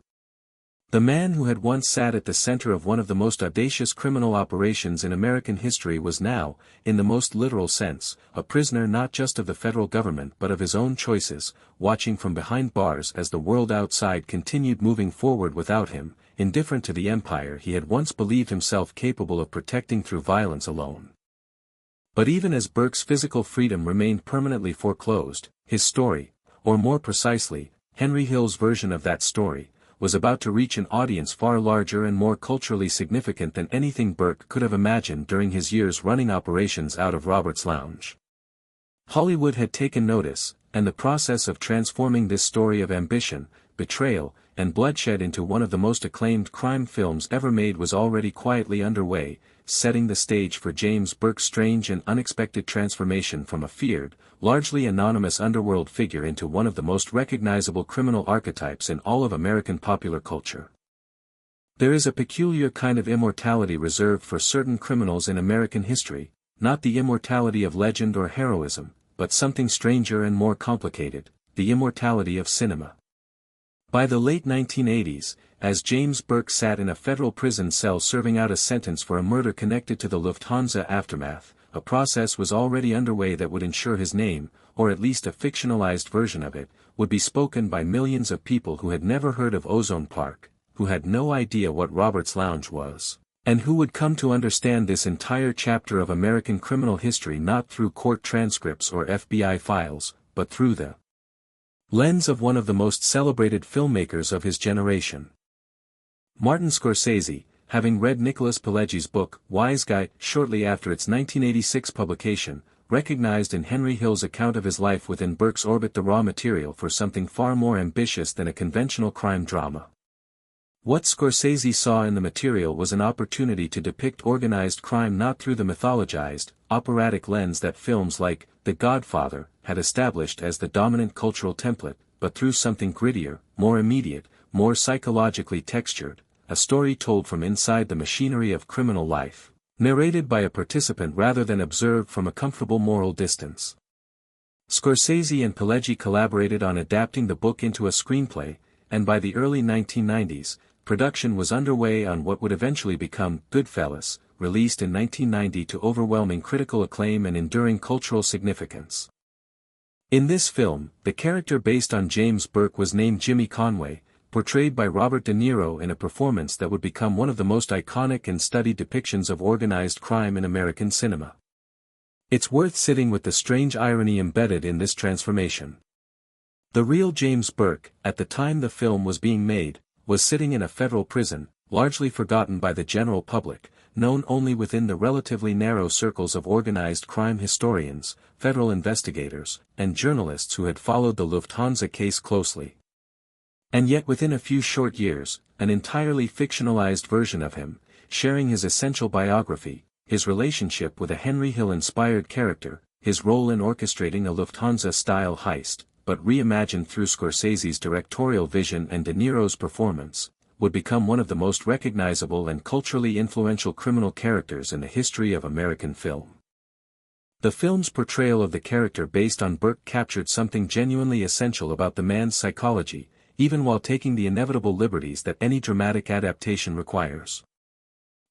The man who had once sat at the center of one of the most audacious criminal operations in American history was now, in the most literal sense, a prisoner not just of the federal government but of his own choices, watching from behind bars as the world outside continued moving forward without him, indifferent to the empire he had once believed himself capable of protecting through violence alone. But even as Burke's physical freedom remained permanently foreclosed, his story, or more precisely, Henry Hill's version of that story, was about to reach an audience far larger and more culturally significant than anything Burke could have imagined during his years running operations out of Robert's Lounge. Hollywood had taken notice, and the process of transforming this story of ambition, betrayal, and bloodshed into one of the most acclaimed crime films ever made was already quietly underway, setting the stage for James Burke's strange and unexpected transformation from a feared, largely anonymous underworld figure into one of the most recognizable criminal archetypes in all of American popular culture. There is a peculiar kind of immortality reserved for certain criminals in American history, not the immortality of legend or heroism, but something stranger and more complicated, the immortality of cinema. By the late 1980s, as James Burke sat in a federal prison cell serving out a sentence for a murder connected to the Lufthansa aftermath, a process was already underway that would ensure his name, or at least a fictionalized version of it, would be spoken by millions of people who had never heard of Ozone Park, who had no idea what Robert's Lounge was, and who would come to understand this entire chapter of American criminal history not through court transcripts or FBI files, but through the lens of one of the most celebrated filmmakers of his generation. Martin Scorsese, having read Nicholas Pileggi's book, Wise Guy, shortly after its 1986 publication, recognized in Henry Hill's account of his life within Burke's orbit the raw material for something far more ambitious than a conventional crime drama. What Scorsese saw in the material was an opportunity to depict organized crime not through the mythologized, operatic lens that films like The Godfather had established as the dominant cultural template, but through something grittier, more immediate, more psychologically textured, a story told from inside the machinery of criminal life, narrated by a participant rather than observed from a comfortable moral distance. Scorsese and Pileggi collaborated on adapting the book into a screenplay, and by the early 1990s, production was underway on what would eventually become Goodfellas, released in 1990 to overwhelming critical acclaim and enduring cultural significance. In this film, the character based on James Burke was named Jimmy Conway, portrayed by Robert De Niro in a performance that would become one of the most iconic and studied depictions of organized crime in American cinema. It's worth sitting with the strange irony embedded in this transformation. The real James Burke, at the time the film was being made, was sitting in a federal prison, largely forgotten by the general public, known only within the relatively narrow circles of organized crime historians, federal investigators, and journalists who had followed the Lufthansa case closely. And yet within a few short years, an entirely fictionalized version of him, sharing his essential biography, his relationship with a Henry Hill-inspired character, his role in orchestrating a Lufthansa-style heist, but reimagined through Scorsese's directorial vision and De Niro's performance, would become one of the most recognizable and culturally influential criminal characters in the history of American film. The film's portrayal of the character based on Burke captured something genuinely essential about the man's psychology, even while taking the inevitable liberties that any dramatic adaptation requires.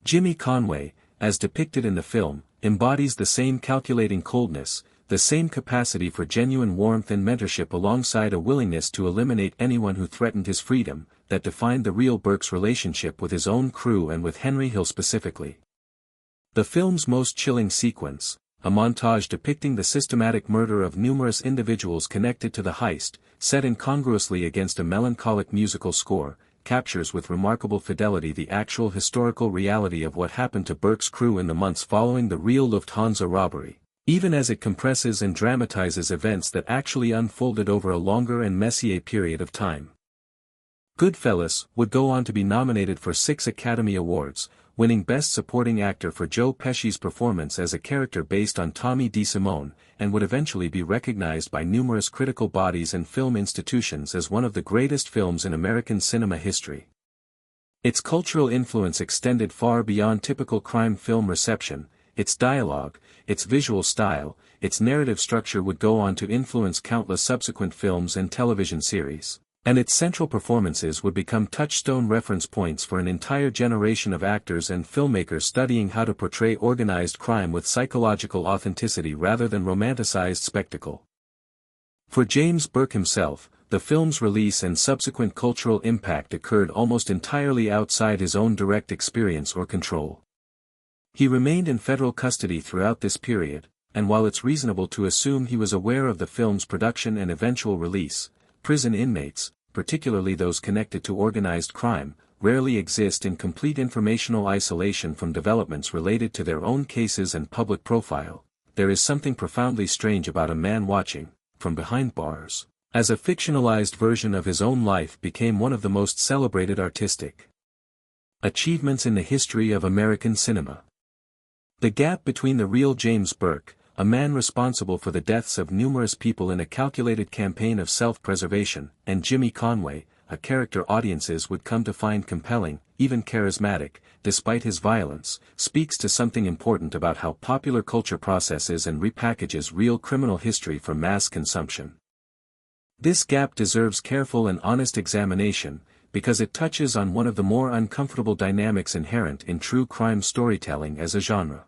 Jimmy Conway, as depicted in the film, embodies the same calculating coldness, the same capacity for genuine warmth and mentorship alongside a willingness to eliminate anyone who threatened his freedom, that defined the real Burke's relationship with his own crew and with Henry Hill specifically. The film's most chilling sequence, a montage depicting the systematic murder of numerous individuals connected to the heist, set incongruously against a melancholic musical score, captures with remarkable fidelity the actual historical reality of what happened to Burke's crew in the months following the real Lufthansa robbery, even as it compresses and dramatizes events that actually unfolded over a longer and messier period of time. Goodfellas would go on to be nominated for 6 Academy Awards, winning Best Supporting Actor for Joe Pesci's performance as a character based on Tommy DeSimone, and would eventually be recognized by numerous critical bodies and film institutions as one of the greatest films in American cinema history. Its cultural influence extended far beyond typical crime film reception. Its dialogue, its visual style, its narrative structure would go on to influence countless subsequent films and television series, and its central performances would become touchstone reference points for an entire generation of actors and filmmakers studying how to portray organized crime with psychological authenticity rather than romanticized spectacle. For James Burke himself, the film's release and subsequent cultural impact occurred almost entirely outside his own direct experience or control. He remained in federal custody throughout this period, and while it's reasonable to assume he was aware of the film's production and eventual release, prison inmates, particularly those connected to organized crime, rarely exist in complete informational isolation from developments related to their own cases and public profile. There is something profoundly strange about a man watching, from behind bars, as a fictionalized version of his own life became one of the most celebrated artistic achievements in the history of American cinema. The gap between the real James Burke, a man responsible for the deaths of numerous people in a calculated campaign of self-preservation, and Jimmy Conway, a character audiences would come to find compelling, even charismatic, despite his violence, speaks to something important about how popular culture processes and repackages real criminal history for mass consumption. This gap deserves careful and honest examination, because it touches on one of the more uncomfortable dynamics inherent in true crime storytelling as a genre.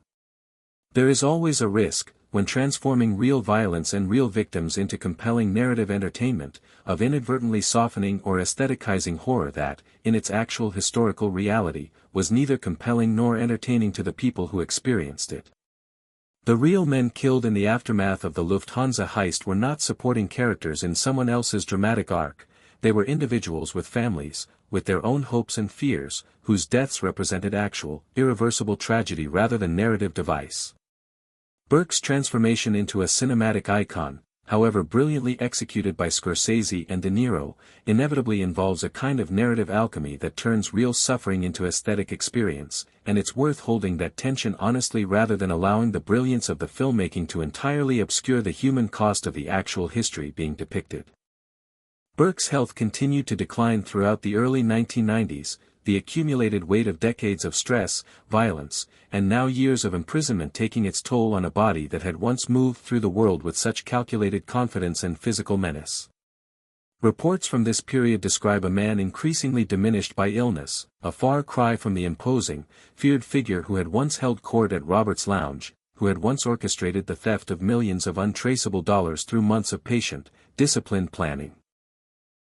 There is always a risk, when transforming real violence and real victims into compelling narrative entertainment, of inadvertently softening or aestheticizing horror that, in its actual historical reality, was neither compelling nor entertaining to the people who experienced it. The real men killed in the aftermath of the Lufthansa heist were not supporting characters in someone else's dramatic arc, they were individuals with families, with their own hopes and fears, whose deaths represented actual, irreversible tragedy rather than narrative device. Burke's transformation into a cinematic icon, however brilliantly executed by Scorsese and De Niro, inevitably involves a kind of narrative alchemy that turns real suffering into aesthetic experience, and it's worth holding that tension honestly rather than allowing the brilliance of the filmmaking to entirely obscure the human cost of the actual history being depicted. Burke's health continued to decline throughout the early 1990s, the accumulated weight of decades of stress, violence, and now years of imprisonment taking its toll on a body that had once moved through the world with such calculated confidence and physical menace. Reports from this period describe a man increasingly diminished by illness, a far cry from the imposing, feared figure who had once held court at Robert's Lounge, who had once orchestrated the theft of millions of untraceable dollars through months of patient, disciplined planning.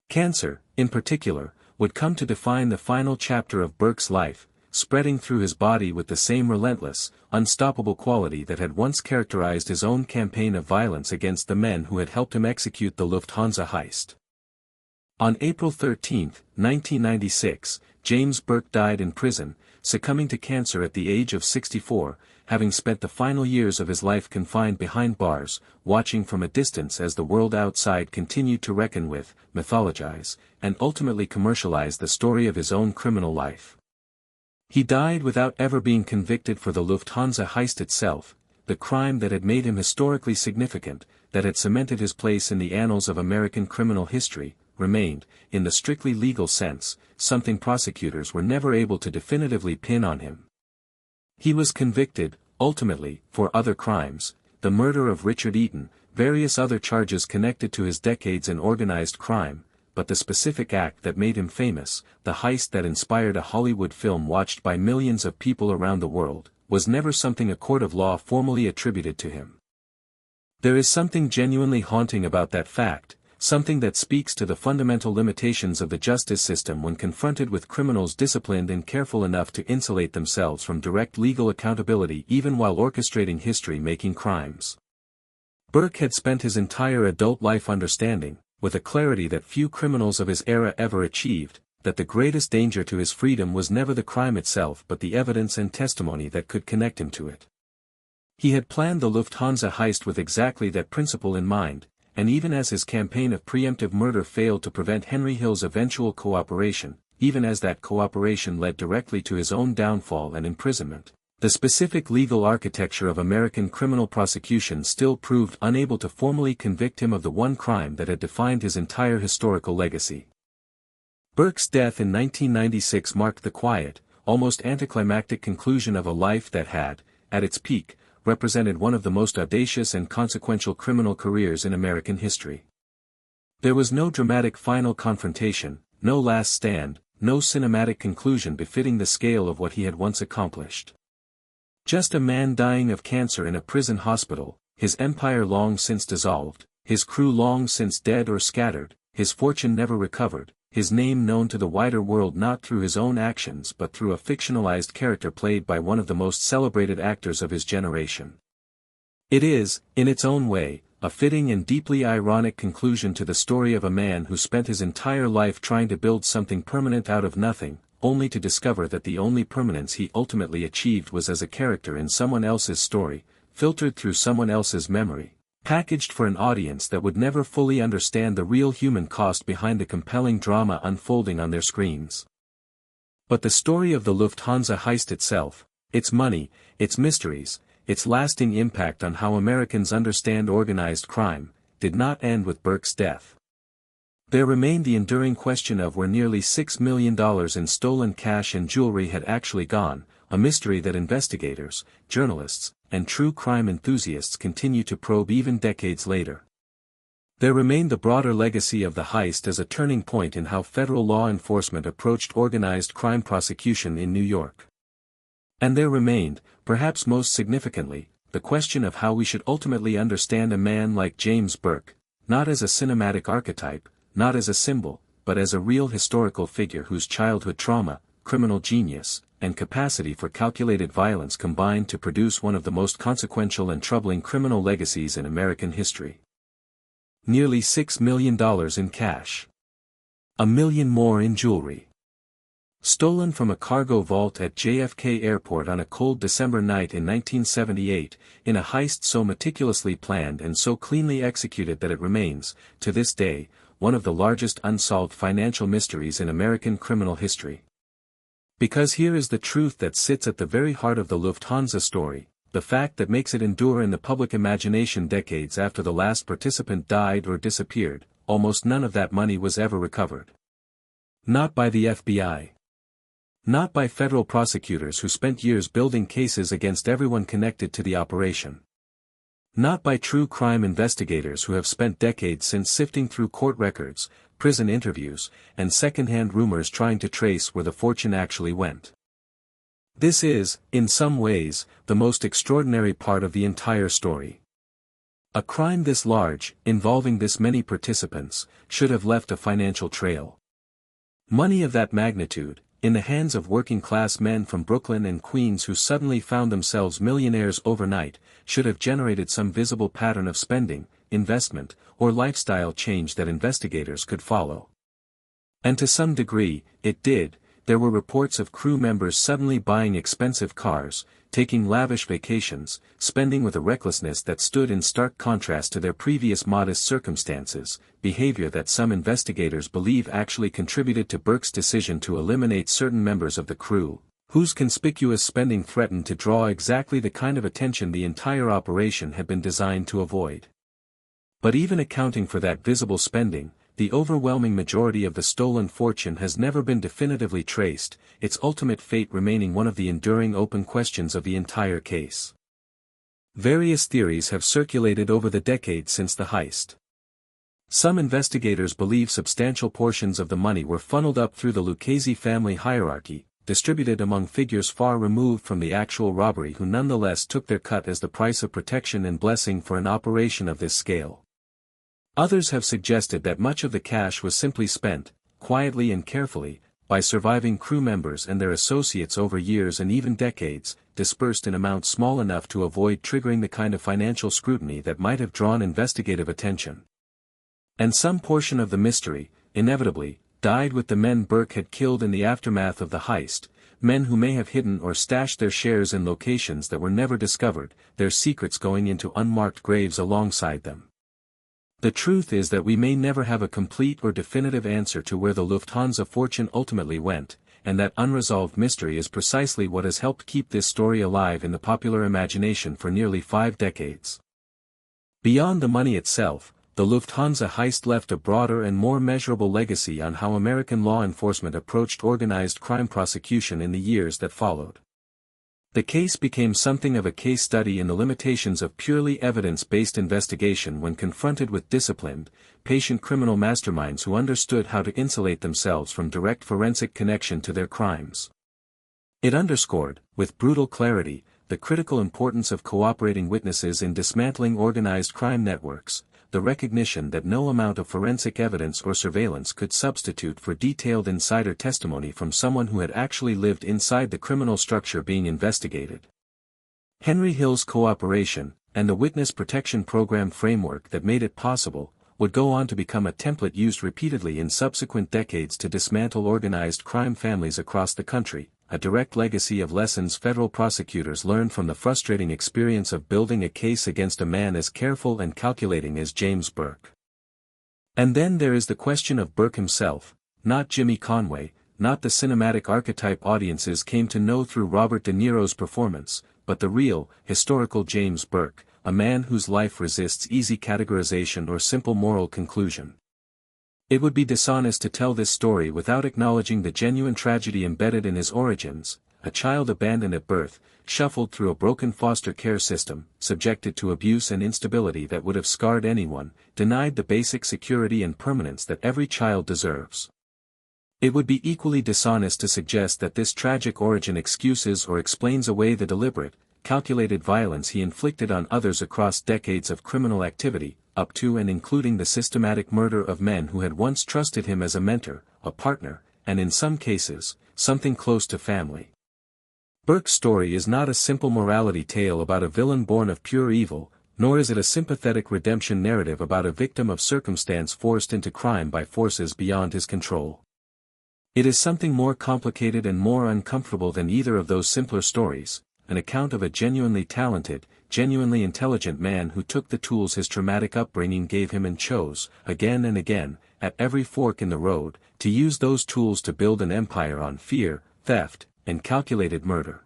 Cancer, in particular, would come to define the final chapter of Burke's life, spreading through his body with the same relentless, unstoppable quality that had once characterized his own campaign of violence against the men who had helped him execute the Lufthansa heist. On April 13, 1996, James Burke died in prison, succumbing to cancer at the age of 64, having spent the final years of his life confined behind bars, watching from a distance as the world outside continued to reckon with, mythologize, and ultimately commercialize the story of his own criminal life. He died without ever being convicted for the Lufthansa heist itself, the crime that had made him historically significant, that had cemented his place in the annals of American criminal history, remained, in the strictly legal sense, something prosecutors were never able to definitively pin on him. He was convicted, ultimately, for other crimes, the murder of Richard Eaton, various other charges connected to his decades in organized crime, but the specific act that made him famous, the heist that inspired a Hollywood film watched by millions of people around the world, was never something a court of law formally attributed to him. There is something genuinely haunting about that fact, something that speaks to the fundamental limitations of the justice system when confronted with criminals disciplined and careful enough to insulate themselves from direct legal accountability even while orchestrating history-making crimes. Burke had spent his entire adult life understanding, with a clarity that few criminals of his era ever achieved, that the greatest danger to his freedom was never the crime itself but the evidence and testimony that could connect him to it. He had planned the Lufthansa heist with exactly that principle in mind, and even as his campaign of preemptive murder failed to prevent Henry Hill's eventual cooperation, even as that cooperation led directly to his own downfall and imprisonment, the specific legal architecture of American criminal prosecution still proved unable to formally convict him of the one crime that had defined his entire historical legacy. Burke's death in 1996 marked the quiet, almost anticlimactic conclusion of a life that had, at its peak, represented one of the most audacious and consequential criminal careers in American history. There was no dramatic final confrontation, no last stand, no cinematic conclusion befitting the scale of what he had once accomplished. Just a man dying of cancer in a prison hospital, his empire long since dissolved, his crew long since dead or scattered, his fortune never recovered, his name known to the wider world not through his own actions but through a fictionalized character played by one of the most celebrated actors of his generation. It is, in its own way, a fitting and deeply ironic conclusion to the story of a man who spent his entire life trying to build something permanent out of nothing, only to discover that the only permanence he ultimately achieved was as a character in someone else's story, filtered through someone else's memory, packaged for an audience that would never fully understand the real human cost behind the compelling drama unfolding on their screens. But the story of the Lufthansa heist itself, its money, its mysteries, its lasting impact on how Americans understand organized crime, did not end with Burke's death. There remained the enduring question of where nearly $6 million in stolen cash and jewelry had actually gone, a mystery that investigators, journalists, and true crime enthusiasts continue to probe even decades later. There remained the broader legacy of the heist as a turning point in how federal law enforcement approached organized crime prosecution in New York. And there remained, perhaps most significantly, the question of how we should ultimately understand a man like James Burke, not as a cinematic archetype, not as a symbol, but as a real historical figure whose childhood trauma, criminal genius, and capacity for calculated violence combined to produce one of the most consequential and troubling criminal legacies in American history. Nearly $6 million in cash. $1 million more in jewelry. Stolen from a cargo vault at JFK Airport on a cold December night in 1978, in a heist so meticulously planned and so cleanly executed that it remains, to this day, one of the largest unsolved financial mysteries in American criminal history. Because here is the truth that sits at the very heart of the Lufthansa story, the fact that makes it endure in the public imagination decades after the last participant died or disappeared, almost none of that money was ever recovered. Not by the FBI. Not by federal prosecutors who spent years building cases against everyone connected to the operation. Not by true crime investigators who have spent decades since sifting through court records, prison interviews, and second-hand rumors trying to trace where the fortune actually went. This is, in some ways, the most extraordinary part of the entire story. A crime this large, involving this many participants, should have left a financial trail. Money of that magnitude, in the hands of working-class men from Brooklyn and Queens who suddenly found themselves millionaires overnight, should have generated some visible pattern of spending, investment, or lifestyle change that investigators could follow. And to some degree, it did. There were reports of crew members suddenly buying expensive cars, taking lavish vacations, spending with a recklessness that stood in stark contrast to their previous modest circumstances, behavior that some investigators believe actually contributed to Burke's decision to eliminate certain members of the crew, whose conspicuous spending threatened to draw exactly the kind of attention the entire operation had been designed to avoid. But even accounting for that visible spending, the overwhelming majority of the stolen fortune has never been definitively traced, its ultimate fate remaining one of the enduring open questions of the entire case. Various theories have circulated over the decades since the heist. Some investigators believe substantial portions of the money were funneled up through the Lucchese family hierarchy, distributed among figures far removed from the actual robbery who nonetheless took their cut as the price of protection and blessing for an operation of this scale. Others have suggested that much of the cash was simply spent, quietly and carefully, by surviving crew members and their associates over years and even decades, dispersed in amounts small enough to avoid triggering the kind of financial scrutiny that might have drawn investigative attention. And some portion of the mystery, inevitably, died with the men Burke had killed in the aftermath of the heist, men who may have hidden or stashed their shares in locations that were never discovered, their secrets going into unmarked graves alongside them. The truth is that we may never have a complete or definitive answer to where the Lufthansa fortune ultimately went, and that unresolved mystery is precisely what has helped keep this story alive in the popular imagination for nearly 5 decades. Beyond the money itself, the Lufthansa heist left a broader and more measurable legacy on how American law enforcement approached organized crime prosecution in the years that followed. The case became something of a case study in the limitations of purely evidence-based investigation when confronted with disciplined, patient criminal masterminds who understood how to insulate themselves from direct forensic connection to their crimes. It underscored, with brutal clarity, the critical importance of cooperating witnesses in dismantling organized crime networks, the recognition that no amount of forensic evidence or surveillance could substitute for detailed insider testimony from someone who had actually lived inside the criminal structure being investigated. Henry Hill's cooperation, and the witness protection program framework that made it possible, would go on to become a template used repeatedly in subsequent decades to dismantle organized crime families across the country, a direct legacy of lessons federal prosecutors learned from the frustrating experience of building a case against a man as careful and calculating as James Burke. And then there is the question of Burke himself, not Jimmy Conway, not the cinematic archetype audiences came to know through Robert De Niro's performance, but the real, historical James Burke, a man whose life resists easy categorization or simple moral conclusion. It would be dishonest to tell this story without acknowledging the genuine tragedy embedded in his origins, a child abandoned at birth, shuffled through a broken foster care system, subjected to abuse and instability that would have scarred anyone, denied the basic security and permanence that every child deserves. It would be equally dishonest to suggest that this tragic origin excuses or explains away the deliberate, calculated violence he inflicted on others across decades of criminal activity, up to and including the systematic murder of men who had once trusted him as a mentor, a partner, and in some cases, something close to family. Burke's story is not a simple morality tale about a villain born of pure evil, nor is it a sympathetic redemption narrative about a victim of circumstance forced into crime by forces beyond his control. It is something more complicated and more uncomfortable than either of those simpler stories, an account of a genuinely talented, genuinely intelligent man who took the tools his traumatic upbringing gave him and chose, again and again, at every fork in the road, to use those tools to build an empire on fear, theft, and calculated murder.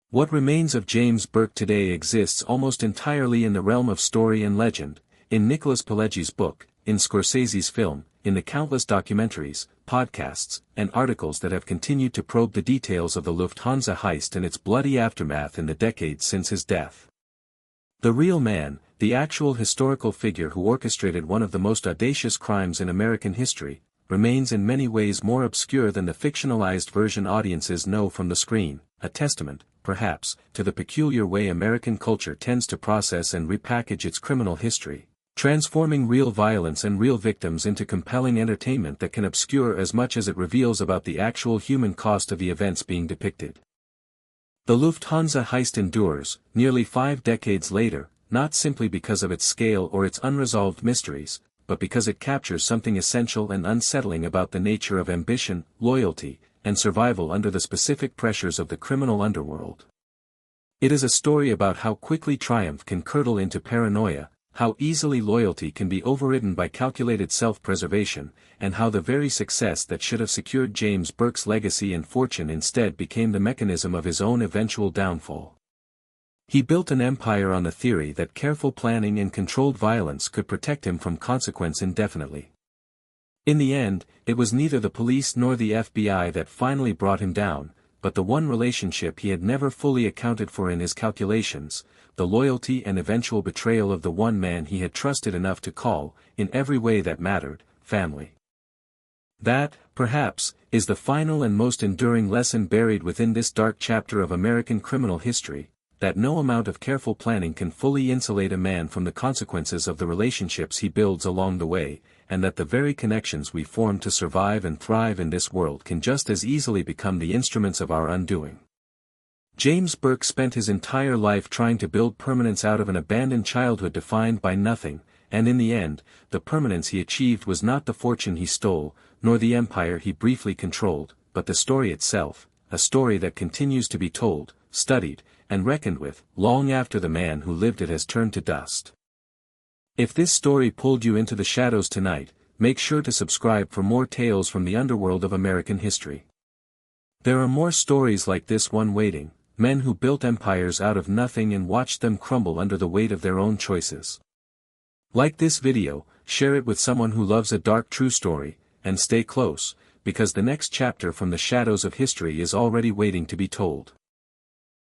What remains of James Burke today exists almost entirely in the realm of story and legend, in Nicholas Pileggi's book, in Scorsese's film, in the countless documentaries, podcasts, and articles that have continued to probe the details of the Lufthansa heist and its bloody aftermath in the decades since his death. The real man, the actual historical figure who orchestrated one of the most audacious crimes in American history, remains in many ways more obscure than the fictionalized version audiences know from the screen, a testament, perhaps, to the peculiar way American culture tends to process and repackage its criminal history, transforming real violence and real victims into compelling entertainment that can obscure as much as it reveals about the actual human cost of the events being depicted. The Lufthansa heist endures, nearly 5 decades later, not simply because of its scale or its unresolved mysteries, but because it captures something essential and unsettling about the nature of ambition, loyalty, and survival under the specific pressures of the criminal underworld. It is a story about how quickly triumph can curdle into paranoia, how easily loyalty can be overridden by calculated self-preservation, and how the very success that should have secured James Burke's legacy and fortune instead became the mechanism of his own eventual downfall. He built an empire on the theory that careful planning and controlled violence could protect him from consequence indefinitely. In the end, it was neither the police nor the FBI that finally brought him down, but the one relationship he had never fully accounted for in his calculations, the loyalty and eventual betrayal of the one man he had trusted enough to call, in every way that mattered, family. That, perhaps, is the final and most enduring lesson buried within this dark chapter of American criminal history, that no amount of careful planning can fully insulate a man from the consequences of the relationships he builds along the way, and that the very connections we form to survive and thrive in this world can just as easily become the instruments of our undoing. James Burke spent his entire life trying to build permanence out of an abandoned childhood defined by nothing, and in the end, the permanence he achieved was not the fortune he stole, nor the empire he briefly controlled, but the story itself, a story that continues to be told, studied, and reckoned with, long after the man who lived it has turned to dust. If this story pulled you into the shadows tonight, make sure to subscribe for more tales from the underworld of American history. There are more stories like this one waiting, men who built empires out of nothing and watched them crumble under the weight of their own choices. Like this video, share it with someone who loves a dark true story, and stay close, because the next chapter from the shadows of history is already waiting to be told.